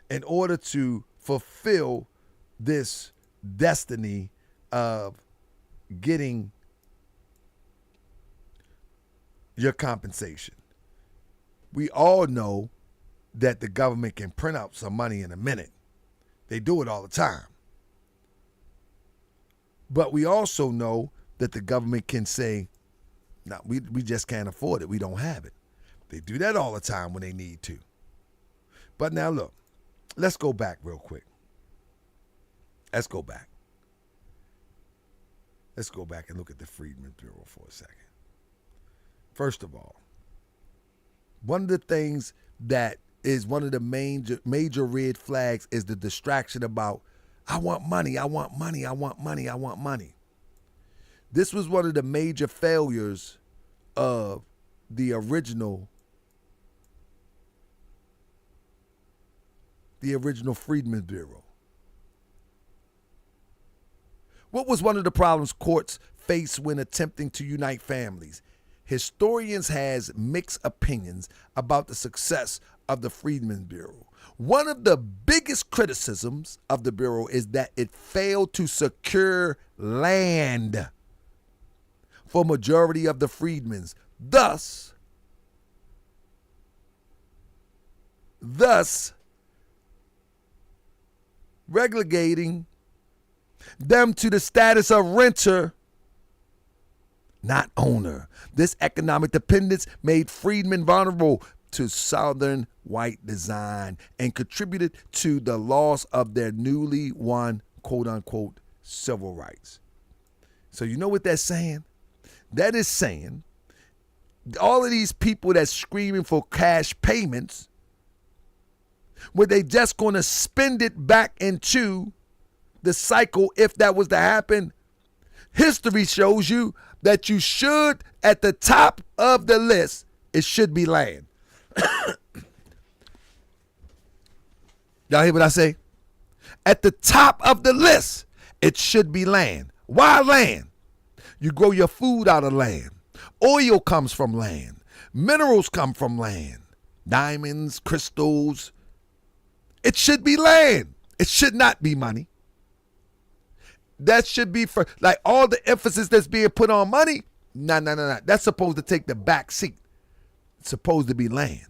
S1: In order to fulfill this destiny of getting your compensation. We all know that the government can print out some money in a minute. They do it all the time. But we also know that the government can say, no, we just can't afford it. We don't have it. They do that all the time when they need to. But now look, let's go back real quick. Let's go back and look at the Freedman Bureau for a second. First of all, one of the things that is one of the major red flags is the distraction about, I want money, I want money, I want money, I want money. This was one of the major failures of the original Freedman Bureau. What was one of the problems courts face when attempting to unite families? Historians has mixed opinions about the success of the Freedman Bureau. One of the biggest criticisms of the Bureau is that it failed to secure land for majority of the freedmen, thus relegating them to the status of renter, not owner. This economic dependence made freedmen vulnerable to Southern white design and contributed to the loss of their newly won, quote unquote, civil rights. So you know what that's saying? That is saying all of these people that's screaming for cash payments Were they just going to spend it back into the cycle if that was to happen? History shows you that you should, at the top of the list, it should be land. Y'all hear what I say? At the top of the list, it should be land. Why land? You grow your food out of land. Oil comes from land. Minerals come from land. Diamonds, crystals. It should be land. It should not be money. That should be for, like, all the emphasis that's being put on money. No. That's supposed to take the back seat. It's supposed to be land.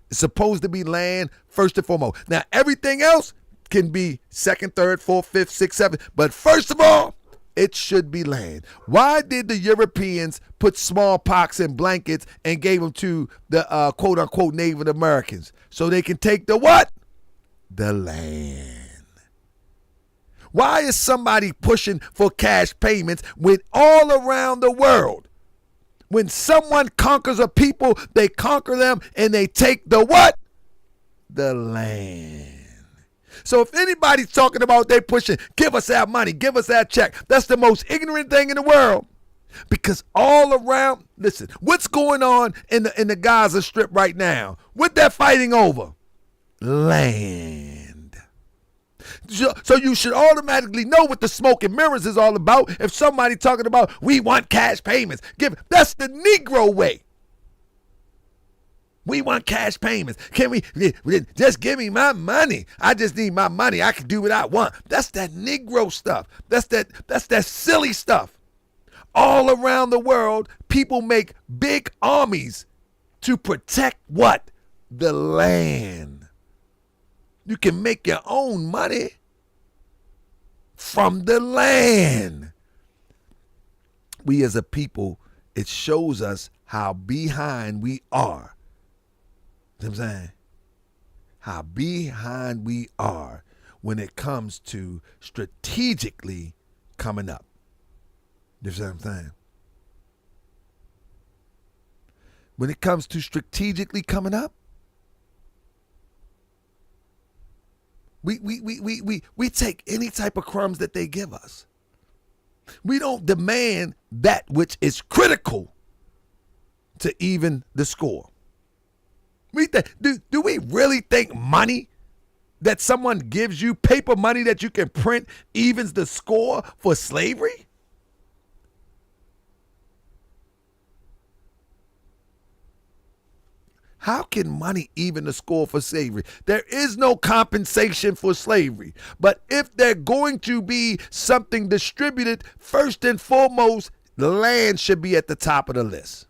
S1: It's supposed to be land first and foremost. Now, everything else can be second, third, fourth, fifth, sixth, seventh. But first of all, it should be land. Why did the Europeans put smallpox in blankets and gave them to the quote-unquote Native Americans? So they can take the what? The land. Why is somebody pushing for cash payments when all around the world, when someone conquers a people, they conquer them and they take the what? The land. So if anybody's talking about they pushing, give us our money, give us our check, that's the most ignorant thing in the world. Because all around, listen, what's going on in the Gaza Strip right now? What they're fighting over? Land. So you should automatically know what the smoke and mirrors is all about. If somebody talking about we want cash payments, that's the Negro way. We want cash payments. Can we just give me my money? I just need my money. I can do what I want. That's that Negro stuff. That's that silly stuff. All around the world, people make big armies to protect what? The land. You can make your own money from the land. We as a people, it shows us how behind we are. You know what I'm saying? How behind we are when it comes to strategically coming up. You know what I'm saying? When it comes to strategically coming up, we take any type of crumbs that they give us. We don't demand that which is critical to even the score. Do we really think money that someone gives you, paper money that you can print, evens the score for slavery? How can money even the score for slavery? There is no compensation for slavery. But if they're going to be something distributed, first and foremost, the land should be at the top of the list.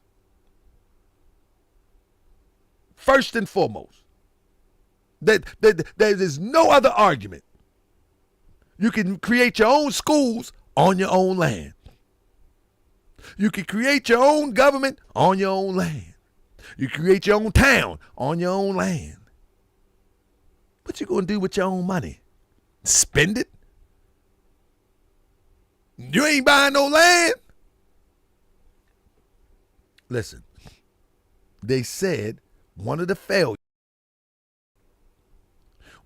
S1: First and foremost. There is no other argument. You can create your own schools on your own land. You can create your own government on your own land. You create your own town on your own land. What you gonna do with your own money? Spend it? You ain't buying no land? Listen, they said one of the failures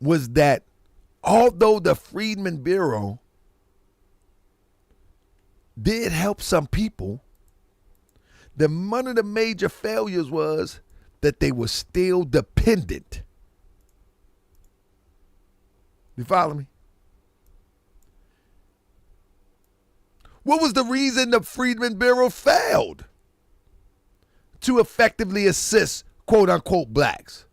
S1: was that although the Freedman Bureau did help some people, one of the major failures was that they were still dependent. You follow me? What was the reason the Freedman Bureau failed to effectively assist quote-unquote blacks?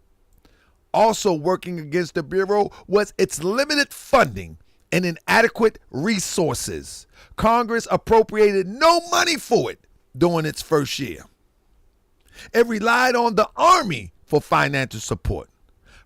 S1: Also working against the Bureau was its limited funding and inadequate resources. Congress appropriated no money for it during its first year. It relied on the Army for financial support.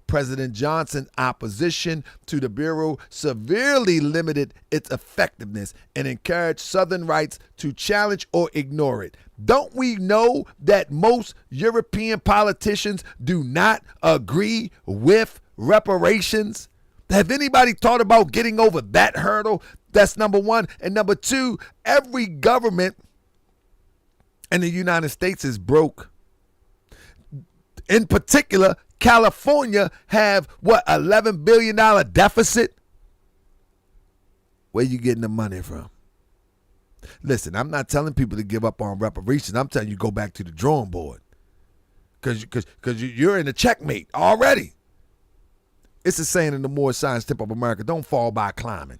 S1: President Johnson's opposition to the Bureau severely limited its effectiveness and encouraged Southern rights to challenge or ignore it. Don't we know that most European politicians do not agree with reparations? Have anybody thought about getting over that hurdle? That's number one. And number two, every government in the United States is broke. In particular, California have, what, $11 billion deficit? Where you getting the money from? Listen, I'm not telling people to give up on reparations. I'm telling you go back to the drawing board. Because you're in a checkmate already. It's a saying in the Moore Science Tip of America, don't fall by climbing.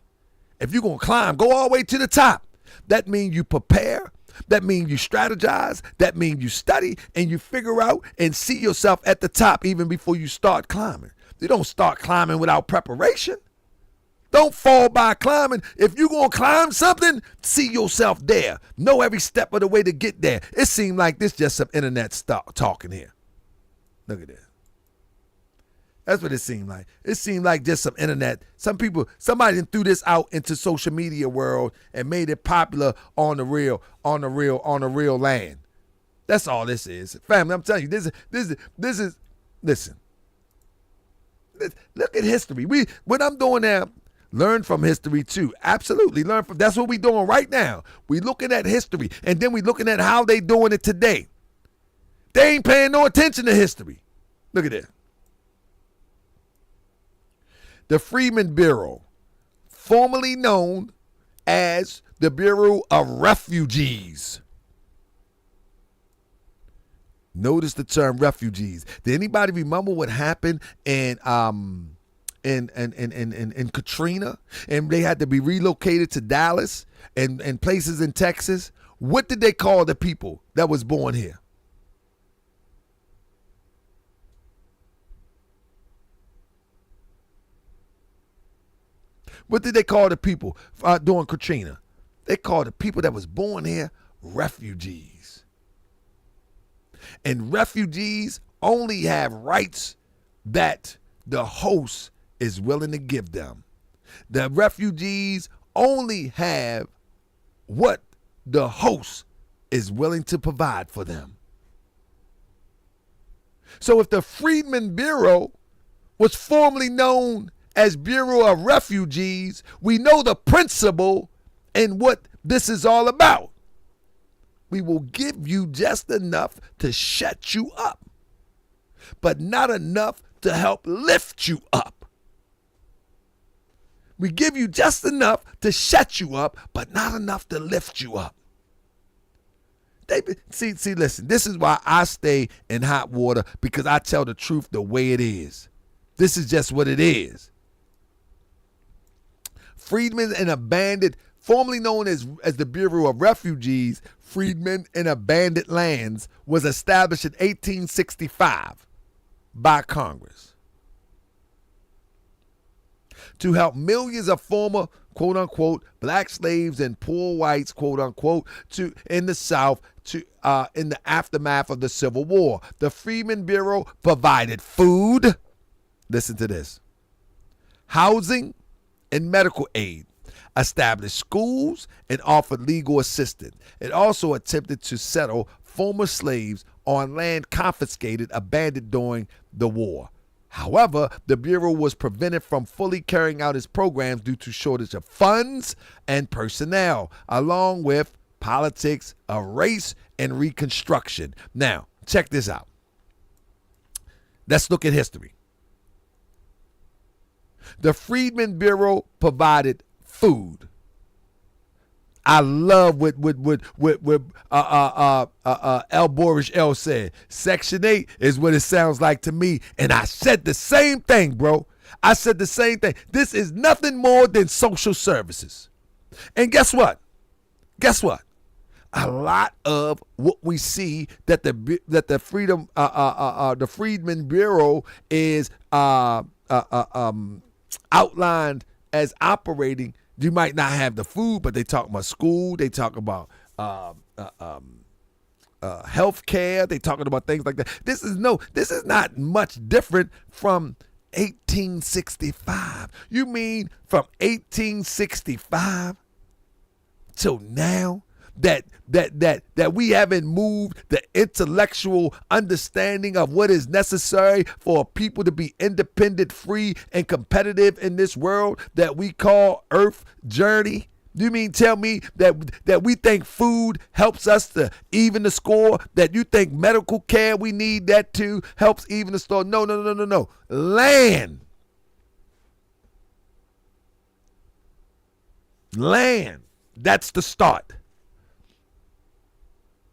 S1: If you're going to climb, go all the way to the top. That means you prepare. That means you strategize. That means you study and you figure out and see yourself at the top even before you start climbing. You don't start climbing without preparation. Don't fall by climbing. If you're going to climb something, see yourself there. Know every step of the way to get there. It seemed like this just some internet talking here. Look at this. That's what it seemed like. It seemed like just some internet. Somebody threw this out into social media world and made it popular on the real land. That's all this is. Family, I'm telling you, this is, listen. Look at history. When I'm doing that, learn from history too. Absolutely. Learn from, that's what we're doing right now. We're looking at history and then we're looking at how they doing it today. They ain't paying no attention to history. Look at this. The Freedman Bureau, formerly known as the Bureau of Refugees. Notice the term refugees. Did anybody remember what happened in Katrina? And they had to be relocated to Dallas and places in Texas. What did they call the people that was born here? What did they call the people during Katrina? They called the people that was born here refugees. And refugees only have rights that the host is willing to give them. The refugees only have what the host is willing to provide for them. So if the Freedman Bureau was formerly known as Bureau of Refugees, we know the principle and what this is all about. We will give you just enough to shut you up, but not enough to help lift you up. We give you just enough to shut you up, but not enough to lift you up. See, listen, this is why I stay in hot water, because I tell the truth the way it is. This is just what it is. Freedmen and Abandoned, formerly known as the Bureau of Refugees, Freedmen and Abandoned Lands, was established in 1865 by Congress to help millions of former, quote unquote, black slaves and poor whites, quote unquote, in the South in the aftermath of the Civil War. The Freedmen Bureau provided food, listen to this, housing, and medical aid, established schools, and offered legal assistance. It also attempted to settle former slaves on land confiscated, abandoned during the war. However, the Bureau was prevented from fully carrying out its programs due to shortage of funds and personnel, along with politics of race and Reconstruction. Now, check this out. Let's look at history. The Freedmen Bureau provided food. I love what L. Boris L. said. Section 8 is what it sounds like to me. And I said the same thing, bro. I said the same thing. This is nothing more than social services. And guess what? Guess what? A lot of what we see that the Freedmen Bureau is outlined as operating, you might not have the food, but they talk about school, they talk about health care, they talking about things like that. This is not much different from 1865. You mean from 1865 till now that we haven't moved the intellectual understanding of what is necessary for people to be independent, free, and competitive in this world that we call Earth journey? You mean tell me that we think food helps us to even the score? That you think medical care, we need that too, helps even the score? No, no, no, no, no. Land. Land. That's the start.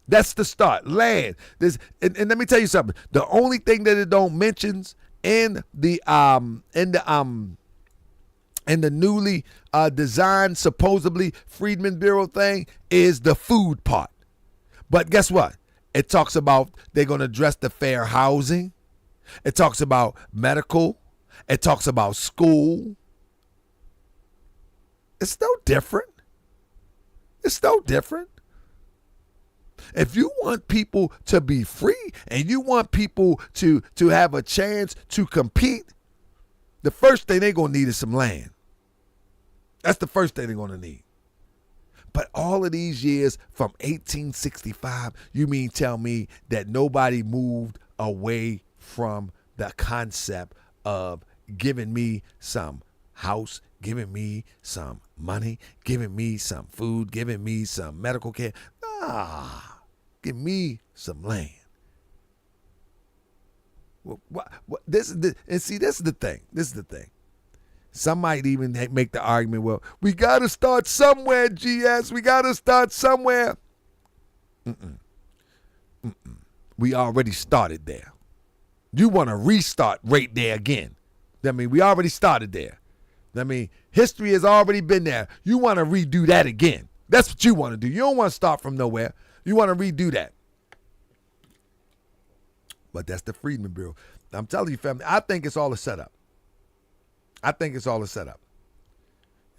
S1: That's the start. Land. And let me tell you something. The only thing that it don't mentions in the newly designed, supposedly Freedman Bureau thing is the food part. But guess what? It talks about they're going to address the fair housing. It talks about medical. It talks about school. It's no different. It's no different. If you want people to be free and you want people to have a chance to compete, the first thing they're going to need is some land. That's the first thing they're going to need. But all of these years from 1865, you mean tell me that nobody moved away from the concept of giving me some house, giving me some money, giving me some food, giving me some medical care? Give me some land. This is the thing. This is the thing. Some might even make the argument, well, we got to start somewhere, GS. We got to start somewhere. We already started there. You want to restart right there again. I mean, we already started there. I mean, history has already been there. You want to redo that again. That's what you want to do. You don't want to start from nowhere. You want to redo that. But that's the Freedman Bureau. I'm telling you, family, I think it's all a setup. I think it's all a setup.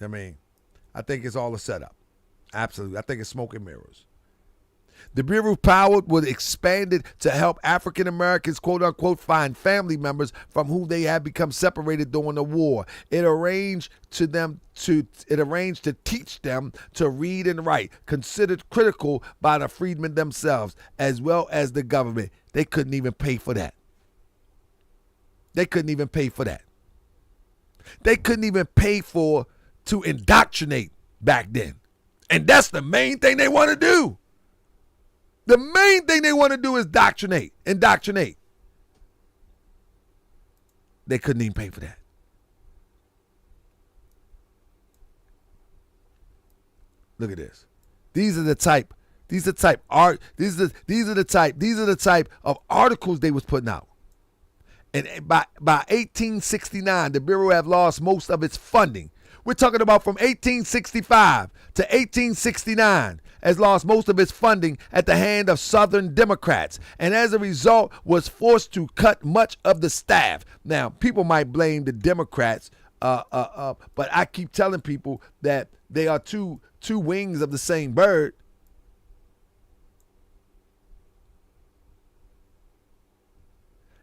S1: I mean, I think it's all a setup. Absolutely. I think it's smoke and mirrors. The Bureau of Power was expanded to help African Americans, quote unquote, find family members from whom they had become separated during the war. It arranged to teach them to read and write, considered critical by the freedmen themselves, as well as the government. They couldn't even pay for that. They couldn't even pay for that. They couldn't even pay to indoctrinate back then. And that's the main thing they want to do. The main thing they want to do is indoctrinate. They couldn't even pay for that. Look at this. These are the type of articles they was putting out. And by 1869, the Bureau had lost most of its funding. We're talking about from 1865 to 1869 has lost most of its funding at the hand of Southern Democrats, and as a result was forced to cut much of the staff. Now, people might blame the Democrats, but I keep telling people that they are two wings of the same bird.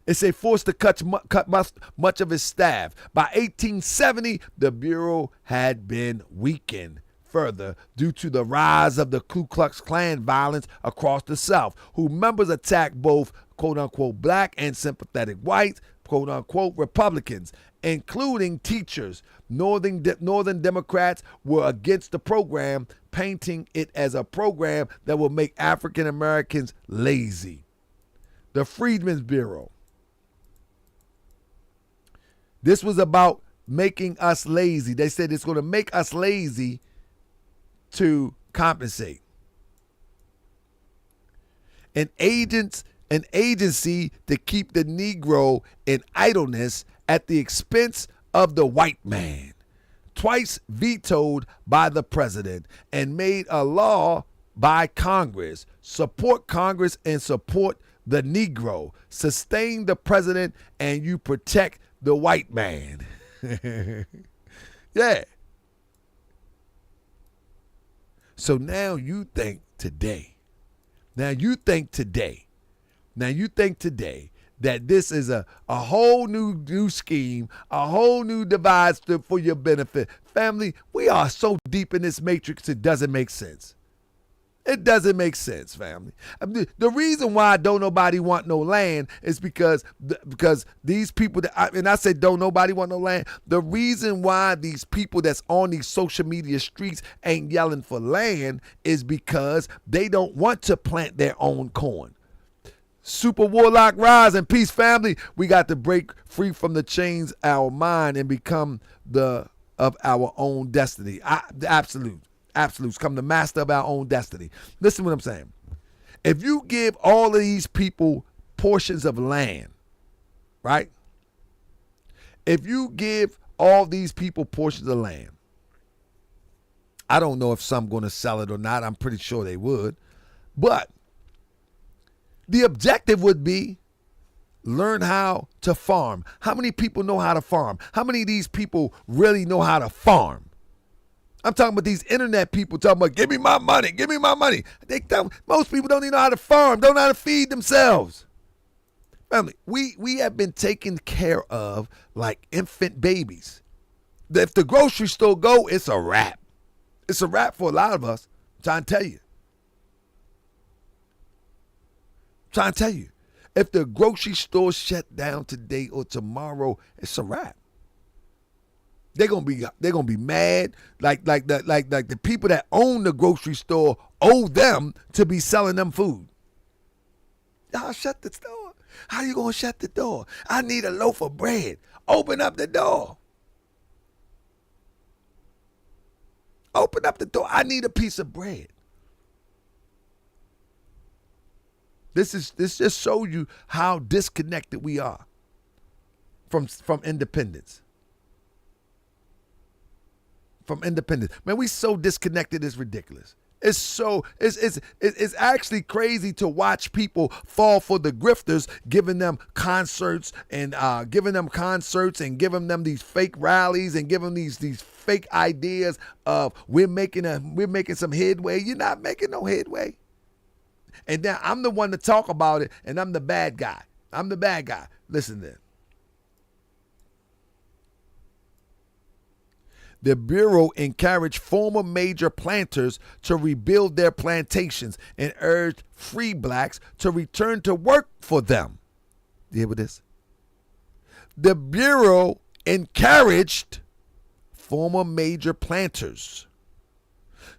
S1: It's a force to cut much of its staff. By 1870, the Bureau had been weakened further due to the rise of the Ku Klux Klan violence across the South, whose members attacked both, quote-unquote, black and sympathetic white, quote-unquote, Republicans, including teachers. Northern Democrats were against the program, painting it as a program that will make African Americans lazy. The Freedmen's Bureau. This was about making us lazy. They said it's going to make us lazy to compensate. An agency to keep the Negro in idleness at the expense of the white man. Twice vetoed by the president and made a law by Congress. Support Congress and support the Negro. Sustain the president and you protect the white man. Yeah. So now you think today that this is a whole new scheme, a whole new device for your benefit. Family, we are so deep in this matrix it doesn't make sense. It doesn't make sense, family. The reason why don't nobody want no land is because these people and I say don't nobody want no land. The reason why these people that's on these social media streets ain't yelling for land is because they don't want to plant their own corn. Super Warlock rise and peace, family. We got to break free from the chains of our mind and become of our own destiny. The absolutes, come the master of our own destiny. Listen to what I'm saying. If you give all of these people portions of land, right? If you give all these people portions of land, I don't know if some going to sell it or not. I'm pretty sure they would. But the objective would be learn how to farm. How many people know how to farm? How many of these people really know how to farm? I'm talking about these internet people talking about, give me my money, give me my money. Most people don't even know how to farm, don't know how to feed themselves. Family, we have been taken care of like infant babies. If the grocery store go, it's a wrap. It's a wrap for a lot of us. I'm trying to tell you. If the grocery store shut down today or tomorrow, it's a wrap. They're gonna be mad. Like the people that own the grocery store owe them to be selling them food. Y'all shut the store. How you gonna shut the door? I need a loaf of bread. Open up the door. Open up the door. I need a piece of bread. This just shows you how disconnected we are from independence. From independence. Man, we so disconnected, it's ridiculous. It's actually crazy to watch people fall for the grifters, giving them concerts and giving them these fake rallies and giving them these fake ideas of we're making some headway. You're not making no headway. And now I'm the one to talk about it, and I'm the bad guy. Listen to this. The Bureau encouraged former major planters to rebuild their plantations and urged free blacks to return to work for them. You hear with this? The Bureau encouraged former major planters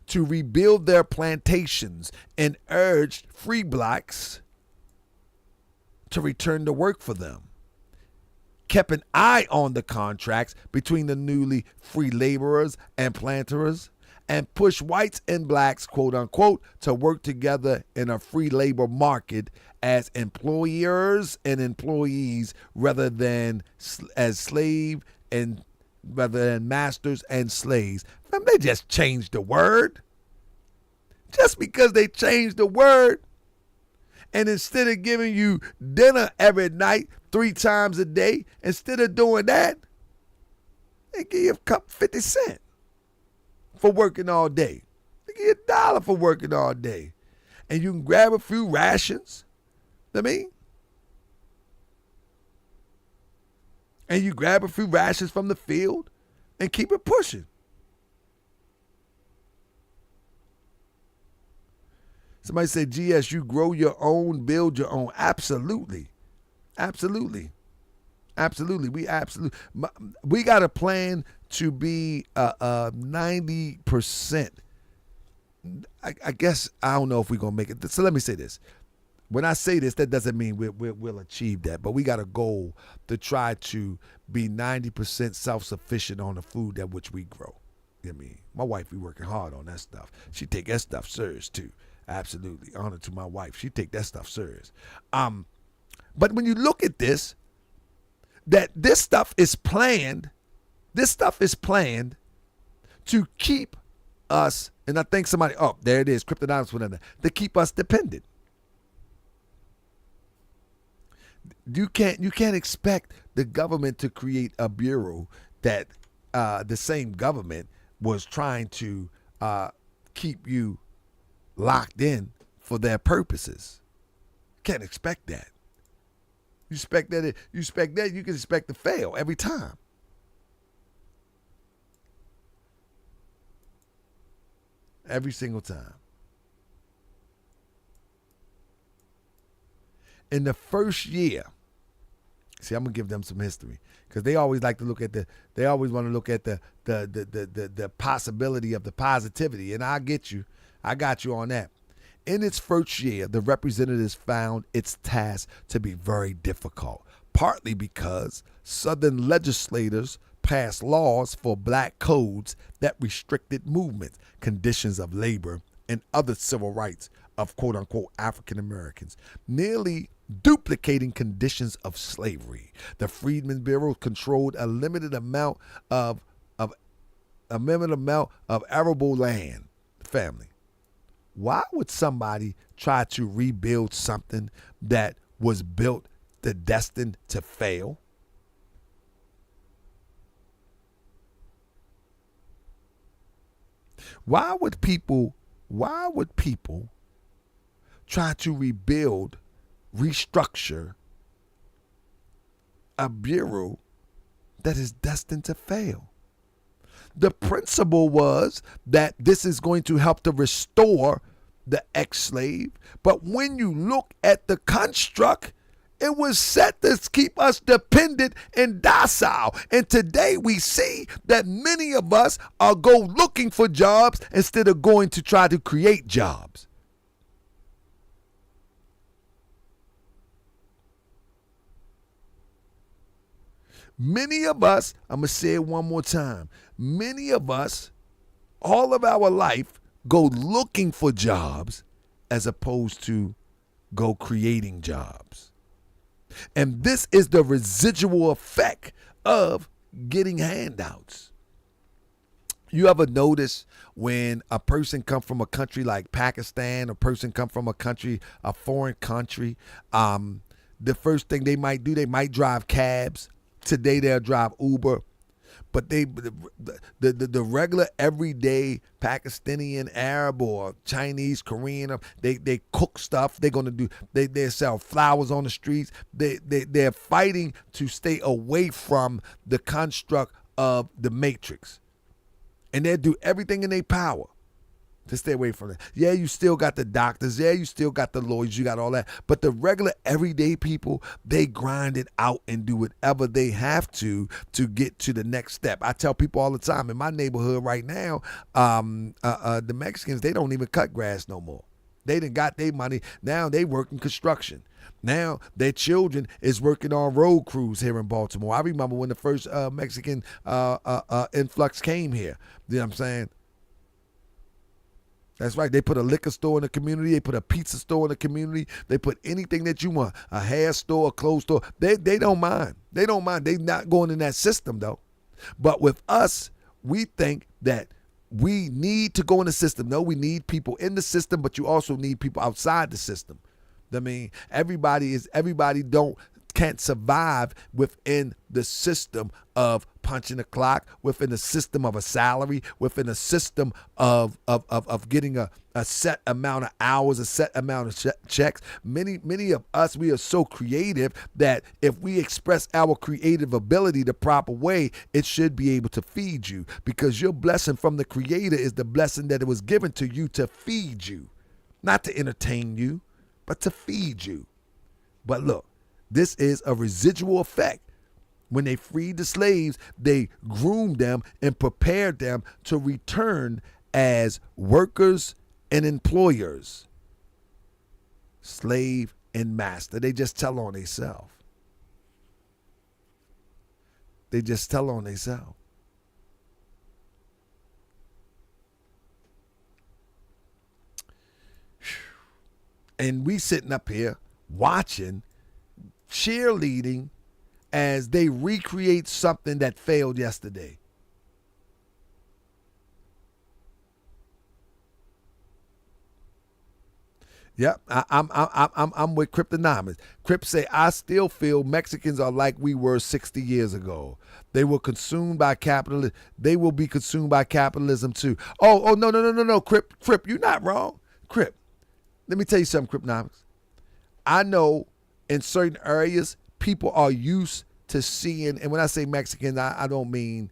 S1: to rebuild their plantations and urged free blacks to return to work for them. Kept an eye on the contracts between the newly free laborers and planters, and pushed whites and blacks, quote unquote, to work together in a free labor market as employers and employees rather than masters and slaves. They just changed the word. Just because they changed the word, and instead of giving you dinner every night, 3 times a day, instead of doing that, they give you a cup 50 cents for working all day. They give you $1 for working all day. And you can grab a few rations. And you grab a few rations from the field and keep it pushing. Somebody said, GS, you grow your own, build your own. Absolutely. We got a plan to be 90%. I guess, I don't know if we're going to make it. So let me say this. When I say this, that doesn't mean we'll achieve that, but we got a goal to try to be 90% self-sufficient on the food that which we grow. I mean, my wife, we working hard on that stuff. She take that stuff serious too. Absolutely. Honor to my wife. She take that stuff serious. But when you look at this, that this stuff is planned to keep us, and I think somebody, there it is, Kryptonite, whatever, to keep us dependent. You can't expect the government to create a bureau that the same government was trying to keep you locked in for their purposes. Can't expect that. You expect that, you can expect to fail every time. Every single time. in the first year, see, I'm gonna give them some history because they always like to look at they always want to look at the possibility of the positivity, and I got you on that. In its first year, the representatives found its task to be very difficult, partly because Southern legislators passed laws for black codes that restricted movements, conditions of labor, and other civil rights of quote-unquote African Americans, nearly duplicating conditions of slavery. The Freedmen Bureau controlled a limited amount of arable land. Family, why would somebody try to rebuild something that was built destined to fail? Why would people try to rebuild, restructure a bureau that is destined to fail? The principle was that this is going to help to restore the ex-slave, but when you look at the construct, it was set to keep us dependent and docile. And today we see that many of us are go looking for jobs instead of going to try to create jobs. Many of us, I'm going to say it one more time. Many of us, all of our life, go looking for jobs as opposed to go creating jobs. And this is the residual effect of getting handouts. You ever notice when a person come from a country like Pakistan, a person come from a foreign country, the first thing they might do, they might drive cabs. Today they'll drive Uber. But the regular everyday Pakistani, Arab, or Chinese, Korean, they cook stuff. They sell flowers on the streets. They're fighting to stay away from the construct of the matrix, and they do everything in their power to stay away from it. Yeah, you still got the doctors. Yeah, you still got the lawyers. You got all that. But the regular everyday people, they grind it out and do whatever they have to get to the next step. I tell people all the time, in my neighborhood right now, the Mexicans, they don't even cut grass no more. They done got their money. Now they work in construction. Now their children is working on road crews here in Baltimore. I remember when the first Mexican influx came here. You know what I'm saying? That's right. They put a liquor store in the community. They put a pizza store in the community. They put anything that you want. A hair store, a clothes store. They don't mind. They don't mind. They not going in that system, though. But with us, we think that we need to go in the system. No, we need people in the system, but you also need people outside the system. I mean, everybody can't survive within the system of punching a clock, within the system of a salary, within a system of getting a set amount of hours, a set amount of checks. Many of us, we are so creative that if we express our creative ability the proper way, it should be able to feed you, because your blessing from the Creator is the blessing that it was given to you to feed you, not to entertain you, but to feed you. But look, this is a residual effect. When they freed the slaves, they groomed them and prepared them to return as workers and employers, slave and master. They just tell on themselves. They just tell on themselves. And we sitting up here watching, cheerleading as they recreate something that failed yesterday. Yep, I'm with Cryptonomics. Crip say, I still feel Mexicans are like we were 60 years ago. They were consumed by capitalism. They will be consumed by capitalism too. Oh, no. Crip, you're not wrong. Crip, let me tell you something, Cryptonomics. I know in certain areas, people are used to seeing, and when I say Mexicans, I don't mean,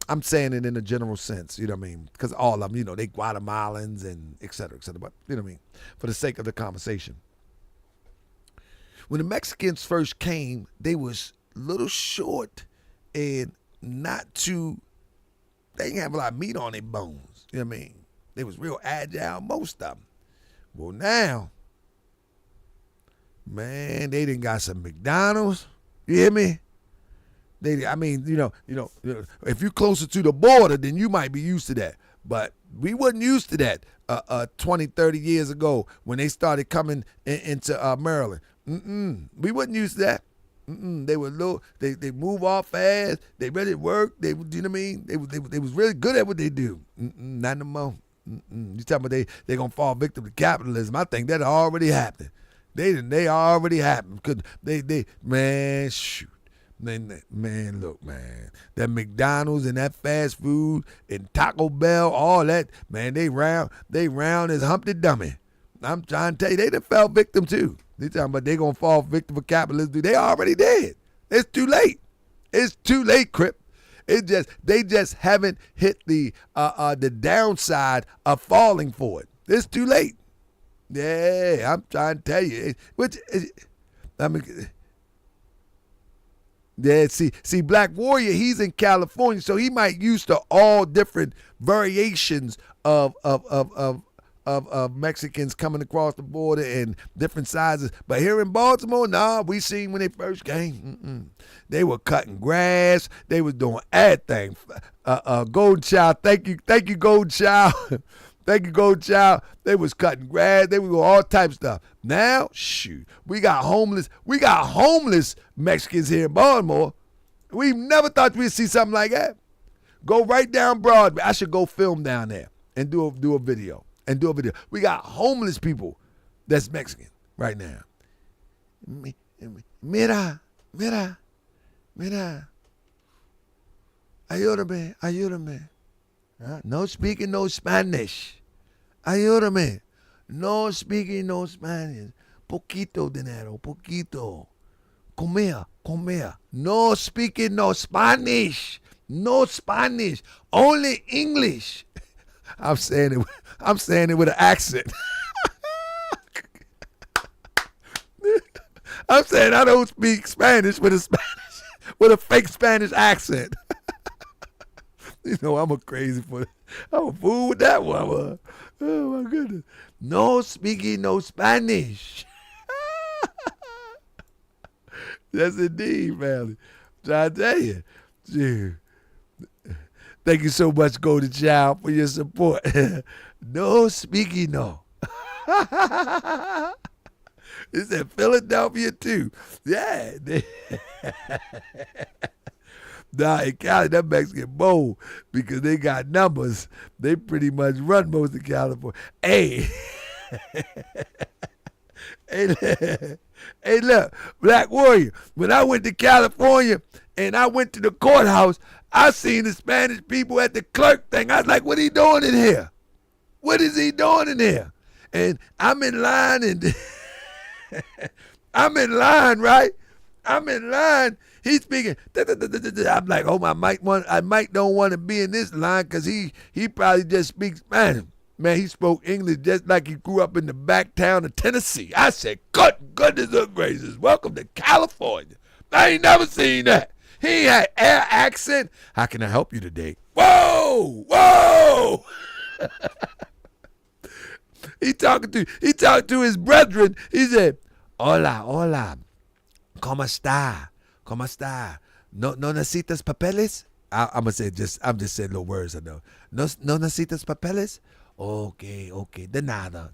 S1: I'm saying it in a general sense, you know what I mean? Because all of them, they Guatemalans and et cetera, but you know what I mean? For the sake of the conversation. when the Mexicans first came, they was a little short and not too, they didn't have a lot of meat on their bones. You know what I mean? They was real agile, most of them. Well, now, man, they done got some McDonald's. You hear me? I mean, if you're closer to the border, then you might be used to that. But we wasn't used to that 20, 30 years ago when they started coming into Maryland. We wasn't used to that. They were low. They move off fast. They ready to work. You know what I mean? They was really good at what they do. Not no more. You talking about they gonna fall victim to capitalism? I think that already happened. They already happened because they man shoot. Man, look, man, that McDonald's and that fast food and Taco Bell, all that, man, they round as Humpty Dummy. I'm trying to tell you, they done fell victim too. They talking about they gonna fall victim of capitalism. They already did. It's too late. It's too late, Crip. They just haven't hit the downside of falling for it. It's too late. Yeah, I'm trying to tell you. Yeah, see, Black Warrior, he's in California, so he might used to all different variations of Mexicans coming across the border and different sizes. But here in Baltimore, we seen when they first came, they were cutting grass, they was doing everything. Golden Child, thank you, Golden Child. Thank you, Golden Child. They was cutting grass. They was doing all types of stuff. Now, shoot, we got homeless Mexicans here in Baltimore. We never thought we'd see something like that. Go right down Broadway. I should go film down there and do a video. We got homeless people that's Mexican right now. Mira. Ayúdame. No speaking no Spanish. Ayúdame. No speaking no Spanish. Poquito dinero, poquito. Comer. No speaking no Spanish. No Spanish. Only English. I'm saying it with an accent. I'm saying I don't speak Spanish with a fake Spanish accent. You know, I'm a fool with that one. Oh my goodness. No speaking no Spanish. Yes indeed, family. I'm trying to tell you. Dude. Thank you so much, Golden Child, for your support. No speaking no. It's in Philadelphia too. Yeah. Nah, in Cali, that Mexican bold because they got numbers. They pretty much run most of California. Hey, look, Black Warrior, when I went to California and I went to the courthouse, I seen the Spanish people at the clerk thing. I was like, what he doing in here? What is he doing in here? And I'm in line and I'm in line, right? I'm in line. He's speaking. I'm like, oh, I might don't want to be in this line because he probably just speaks Spanish. Man, he spoke English just like he grew up in the back town of Tennessee. I said, goodness of gracious, welcome to California. I ain't never seen that. He had air accent. How can I help you today? Whoa. He talked to his brethren. He said, hola, ¿cómo está? No necesitas papeles? I'm just saying little words I know. No necesitas papeles? Okay. De nada.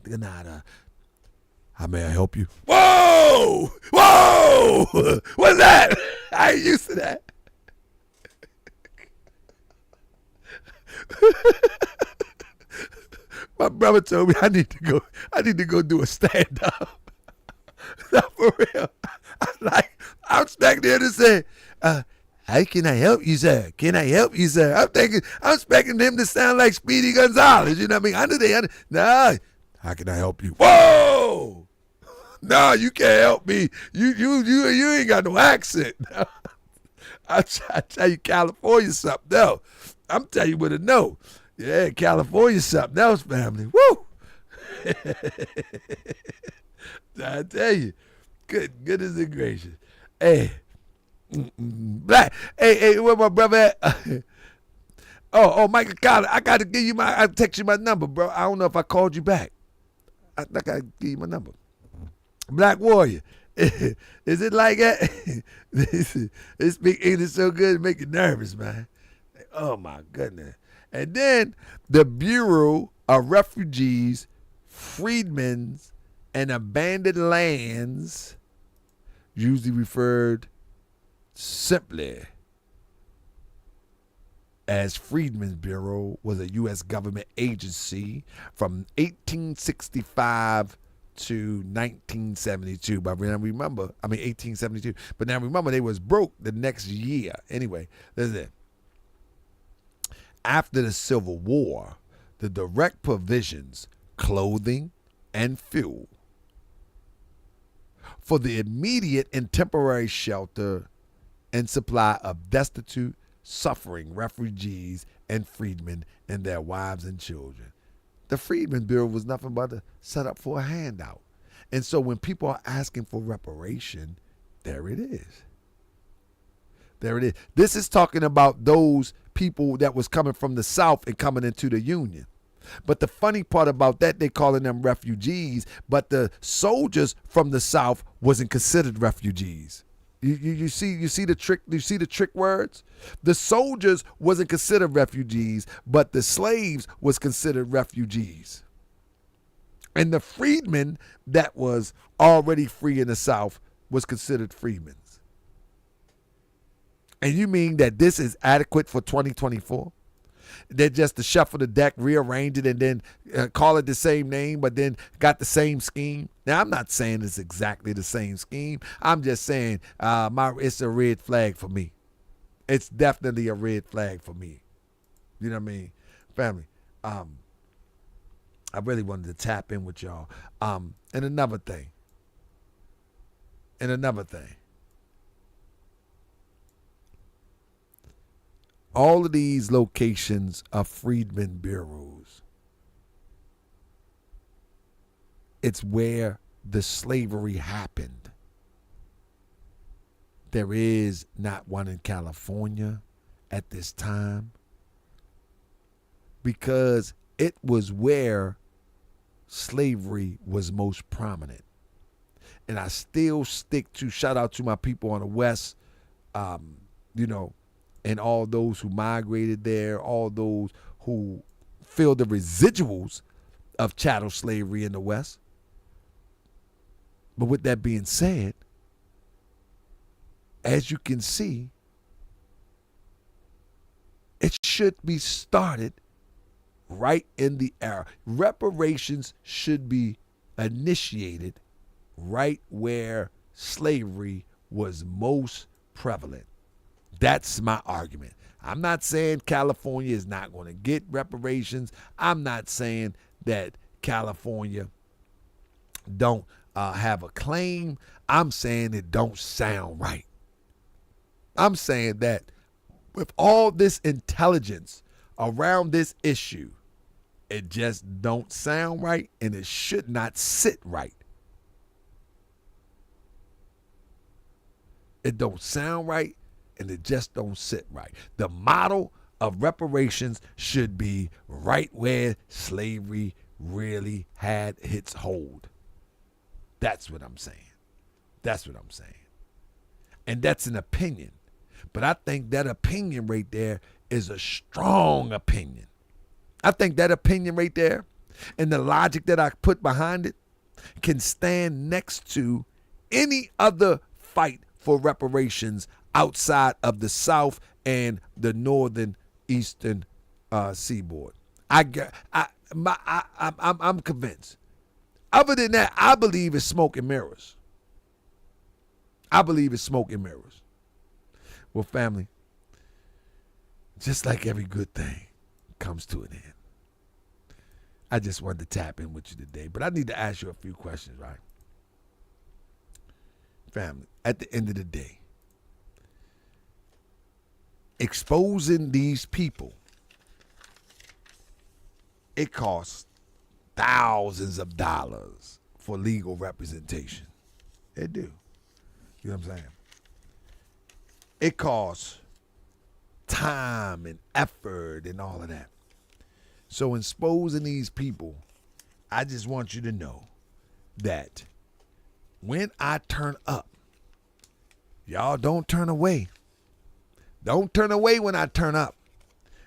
S1: How may I help you? Whoa! What's that? I ain't used to that. My brother told me I need to go do a stand up. Not for real. I'm expecting him to say, how can I help you, sir? I'm expecting him to sound like Speedy Gonzalez. You know what I mean? Nah, how can I help you? Whoa! No, you can't help me. You ain't got no accent. I tell you, California's something else. I'm telling you what I know. Yeah, California's something else, family. Woo! I tell you. Goodness and gracious. Hey, Black. Hey, where my brother at? Michael Collins, I gotta give you I text you my number, bro. I don't know if I called you back. I gotta give you my number. Black Warrior. Is it like that? This speak English so good it make you nervous, man. Oh my goodness. And then the Bureau of Refugees, Freedmen, and Abandoned Lands, usually referred simply as Freedmen's Bureau, was a U.S. government agency from 1865 to 1972. But now remember, 1872. But now remember, they was broke the next year. Anyway, listen. After the Civil War, the direct provisions, clothing and fuel for the immediate and temporary shelter and supply of destitute, suffering refugees and freedmen and their wives and children. The Freedmen Bureau was nothing but a setup for a handout. And so when people are asking for reparation, there it is. There it is. This is talking about those people that was coming from the South and coming into the Union. But the funny part about that, they calling them refugees, but the soldiers from the South wasn't considered refugees. You see the trick? You see the trick words? The soldiers wasn't considered refugees, but the slaves was considered refugees. And the freedmen that was already free in the South was considered freedmen. And you mean that this is adequate for 2024? They're just to shuffle the deck, rearrange it, and then call it the same name, but then got the same scheme? Now, I'm not saying it's exactly the same scheme. I'm just saying it's a red flag for me. It's definitely a red flag for me. You know what I mean? Family, I really wanted to tap in with y'all. And another thing. All of these locations are Freedmen Bureaus. It's where the slavery happened. There is not one in California at this time because it was where slavery was most prominent. And I still stick to, shout out to my people on the West, and all those who migrated there, all those who feel the residuals of chattel slavery in the West. But with that being said, as you can see, it should be started right in the era. Reparations should be initiated right where slavery was most prevalent. That's my argument. I'm not saying California is not going to get reparations. I'm not saying that California don't have a claim. I'm saying it don't sound right. I'm saying that with all this intelligence around this issue, it just don't sound right and it should not sit right. It don't sound right and it just don't sit right. The model of reparations should be right where slavery really had its hold. That's what I'm saying. And that's an opinion. But I think that opinion right there is a strong opinion. I think that opinion right there and the logic that I put behind it can stand next to any other fight for reparations outside of the South and the northern eastern seaboard. I'm convinced. Other than that, I believe it's smoke and mirrors. Well, family, just like every good thing comes to an end. I just wanted to tap in with you today, but I need to ask you a few questions, right? Family, at the end of the day, exposing these people, it costs thousands of dollars for legal representation. It do. You know what I'm saying? It costs time and effort and all of that. So exposing these people, I just want you to know that when I turn up, y'all don't turn away. Don't turn away when I turn up,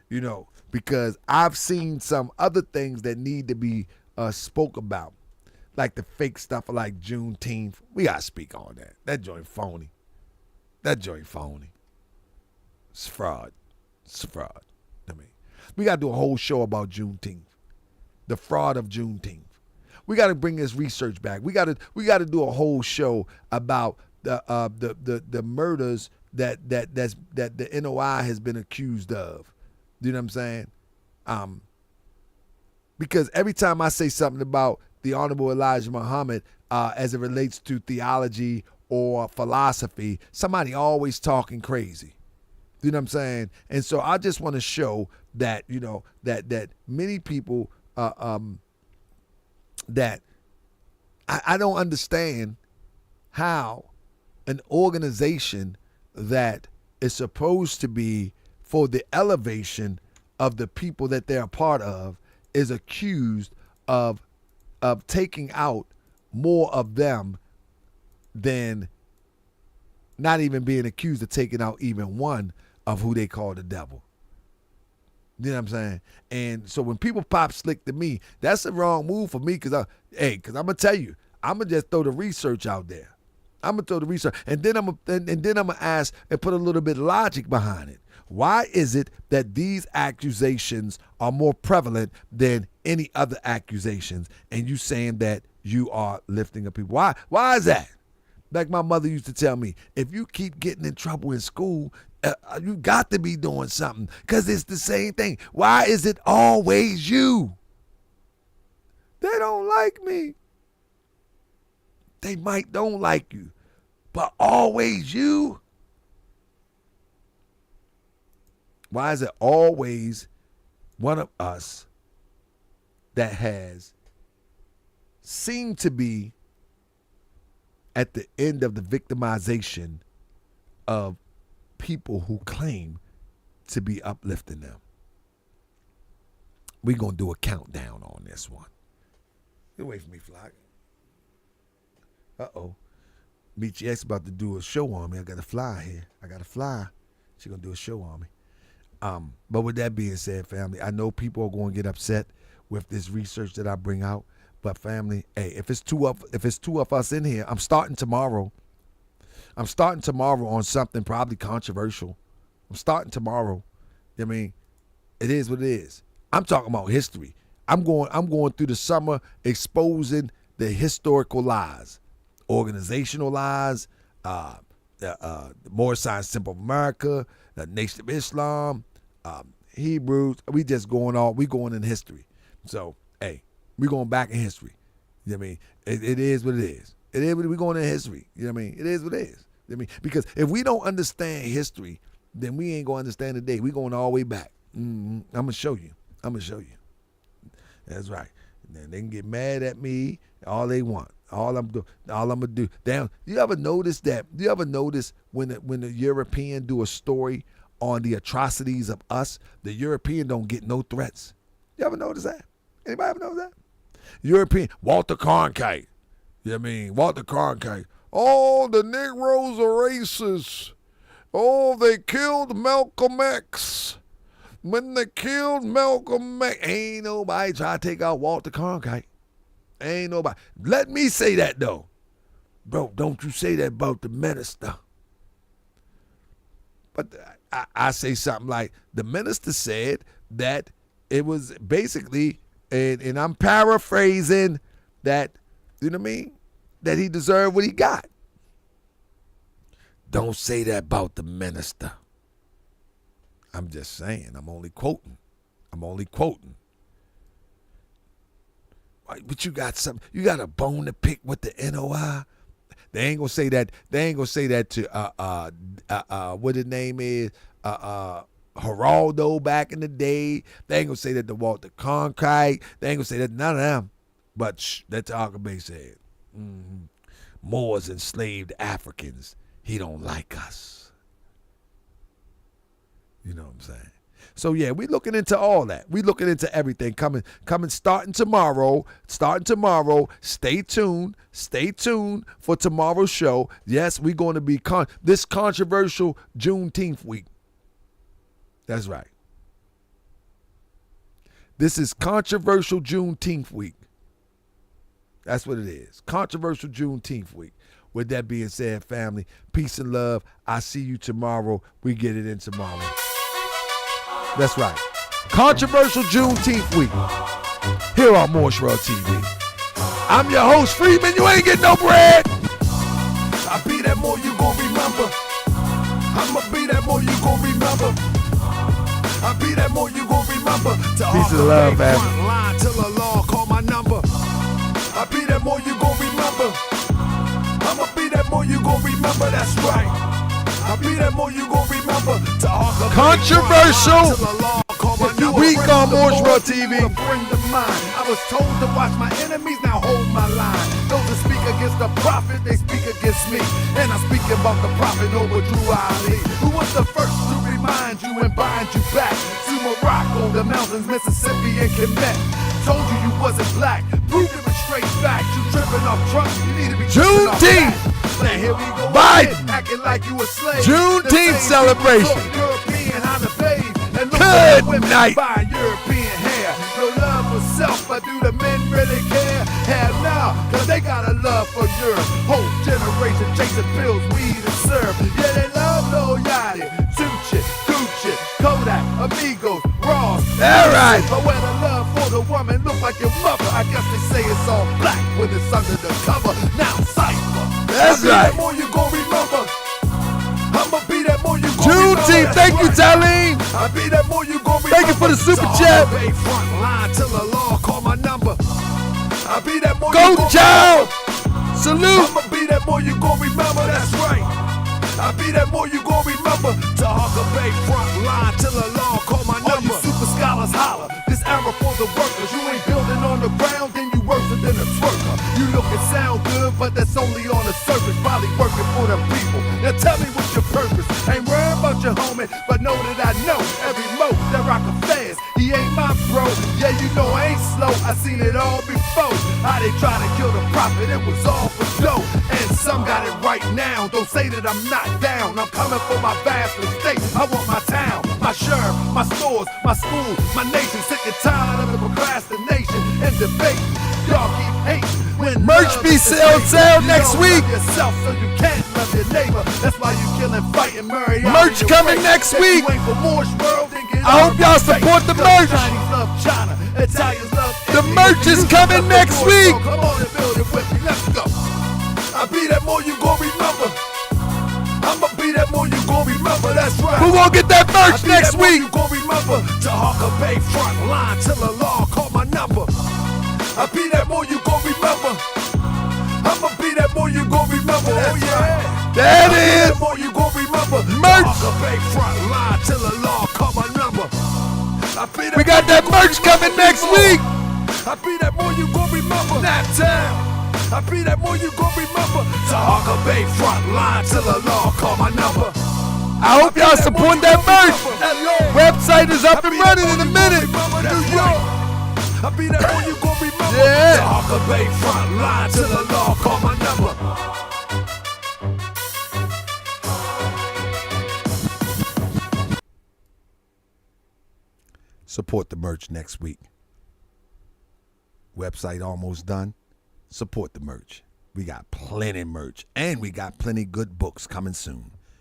S1: you know, because I've seen some other things that need to be spoke about, like the fake stuff like Juneteenth. We got to speak on that. That joint phony. It's fraud. I mean, we got to do a whole show about Juneteenth, the fraud of Juneteenth. We got to bring this research back. We got to do a whole show about the murders that the NOI has been accused of. You know what I'm saying? Because every time I say something about the Honorable Elijah Muhammad as it relates to theology or philosophy, somebody always talking crazy. You know what I'm saying? And so I just want to show that, you know, that many people that I don't understand how an organization that is supposed to be for the elevation of the people that they're a part of is accused of taking out more of them than not even being accused of taking out even one of who they call the devil. You know what I'm saying? And so when people pop slick to me, that's the wrong move for me because I'm going to tell you, I'm going to just throw the research out there. I'm going to throw the research. And then I'm going to ask and put a little bit of logic behind it. Why is it that these accusations are more prevalent than any other accusations? And you saying that you are lifting up people. Why is that? Like my mother used to tell me, if you keep getting in trouble in school, you got to be doing something because it's the same thing. Why is it always you? They don't like me. They might don't like you, but always you? Why is it always one of us that has seemed to be at the end of the victimization of people who claim to be uplifting them? We're going to do a countdown on this one. Get away from me, Flock. Uh-oh. Meet X about to do a show on me. I got to fly here. She's going to do a show on me. But with that being said, family, I know people are going to get upset with this research that I bring out. But family, hey, if it's two of us in here, I'm starting tomorrow. I'm starting tomorrow on something probably controversial. I'm starting tomorrow. I mean, it is what it is. I'm talking about history. I'm going through the summer exposing the historical lies, organizational lies, the More Science Simple of America, the Nation of Islam, Hebrews. We going in history. So, hey, we going back in history. You know what I mean? It is what it is. We're going in history. You know what I mean? It is what it is. You know what I mean? Because if we don't understand history, then we ain't going to understand the day. We're going all the way back. I'm going to show you. That's right. And they can get mad at me all they want. All I'm gonna do. Damn, you ever notice that? Do you ever notice when the European do a story on the atrocities of us, the European don't get no threats? You ever notice that? Anybody ever notice that? European, Walter Cronkite. You know what I mean? Walter Cronkite. Oh, the Negroes are racist. Oh, they killed Malcolm X. When they killed Malcolm X, ain't nobody try to take out Walter Cronkite. Ain't nobody. Let me say that, though. Bro, don't you say that about the minister. But I say something like, the minister said that it was basically, and I'm paraphrasing, that, you know what I mean, that he deserved what he got. Don't say that about the minister. I'm just saying. I'm only quoting. But you got something. You got a bone to pick with the NOI. They ain't gonna say that. They ain't gonna say that to what his name is, Geraldo back in the day. They ain't gonna say that to Walter Cronkite. They ain't gonna say that to none of them. But that's Alka Bay said. Mm-hmm. Moors enslaved Africans. He don't like us. You know what I'm saying? So yeah, we looking into all that. We looking into everything coming starting tomorrow. Stay tuned for tomorrow's show. Yes, we're going to be this controversial Juneteenth week. That's right. This is controversial Juneteenth week. That's what it is. Controversial Juneteenth week. With that being said, family, peace and love. I see you tomorrow. We get it in tomorrow. That's right. Controversial Juneteenth week. Here on Morse World TV. I'm your host, Freedman. You ain't getting no bread.
S2: I be that more you gon' remember. I'ma be that more you gon' remember. I be that more you gon' remember.
S1: Peace and love, man.
S2: Line till the law call my number. I be that more you gon' remember. I'ma be that more you gon' remember. That's right. I be that more you gon' remember.
S1: Controversial week on Morse World TV.
S2: I was told to watch my enemies, now hold my line. Those that speak against the prophet, they speak against me. And I'm speaking about the prophet over Drew Ali, who was the first to remind you and bind you back to Morocco, the mountains, Mississippi, and Quebec. Told you wasn't black, proved it with straight facts. You tripping off trucks, you need to be
S1: Juneteenth.
S2: Now here we go
S1: Biden.
S2: again, acting like you a slave.
S1: Juneteenth celebration.
S2: European, how to bathe. And look
S1: Good
S2: at women
S1: night.
S2: buying European hair. No love for self, but do the men really care? Hell no, cause they got a love for Europe. Whole generation chasing pills, weed and syrup. Yeah, they love Lil Yachty, Tucci, Gucci, Kodak, Amigos, Ross.
S1: All right.
S2: But where the love for the woman look like your mother, I guess they say it's all black when it's under the cover. Now cypher.
S1: That's right.
S2: That more you gon' remember. I'ma be that more you gon'
S1: Juneteenth, thank you, Talene.
S2: I be that more you gon' remember.
S1: Thank you for the super chat.
S2: Front line till the law call my number. I be that more
S1: Go
S2: you gon'
S1: child.
S2: remember.
S1: Salute.
S2: I'ma be that more you gon' remember. That's right. I be that more you gon' remember. Tahaka Bay front line till the law call my number. All you super scholars holler. This era for the workers. You ain't building on the ground, then you worse than a twerker. You look and sound good, but that's only on the surface. Probably working for the people. Now tell me what's your purpose. Ain't worried about your homie, but know that I know every mo that rock a fast. He ain't my bro. Yeah, you know I ain't slow. I seen it all before. How they try to kill the prophet, it was all for dough. And some got it right now. Don't say that I'm not down. I'm coming for my vast estate. I want my town, my sheriff, my stores, my school, my nation. Sick and tired of the procrastination and debate. Y'all keep hating. When
S1: Merch be sale next week.
S2: Love yourself so you can't love your neighbor. That's why you killing, fighting, Murray.
S1: Merch coming next week.
S2: If you ain't for Morse World, then get
S1: I hope y'all support the merch.
S2: Chinese love China. Italians love
S1: The
S2: Italy.
S1: merch is coming next week.
S2: Come on and build it with me. Let's go. I be that more you gon' remember. I'ma be that more you gon' remember. That's right.
S1: Who gonna get that merch next week?
S2: You gon' remember. Tahaka Bay front line till the law call my number. I be that more you gon' remember. I'ma be that more you gon' remember. That's right.
S1: That is
S2: More you gon' remember.
S1: merch.
S2: Tahaka Bay front line till the law call my number. I be that
S1: We got
S2: more
S1: that
S2: you gon'
S1: merch coming
S2: remember.
S1: next week.
S2: I be that more you gon' remember. That time. I be that more you gon' remember. Tahaka Bay front line till the law call my number.
S1: I hope y'all support that merch. Website is up and running in a minute.
S2: New York. I be that more you gon' remember.
S1: Yeah.
S2: Tahaka Bay front line till the law call my number.
S1: Support the merch next week. Website almost done. Support the merch. We got plenty merch and we got plenty good books coming soon.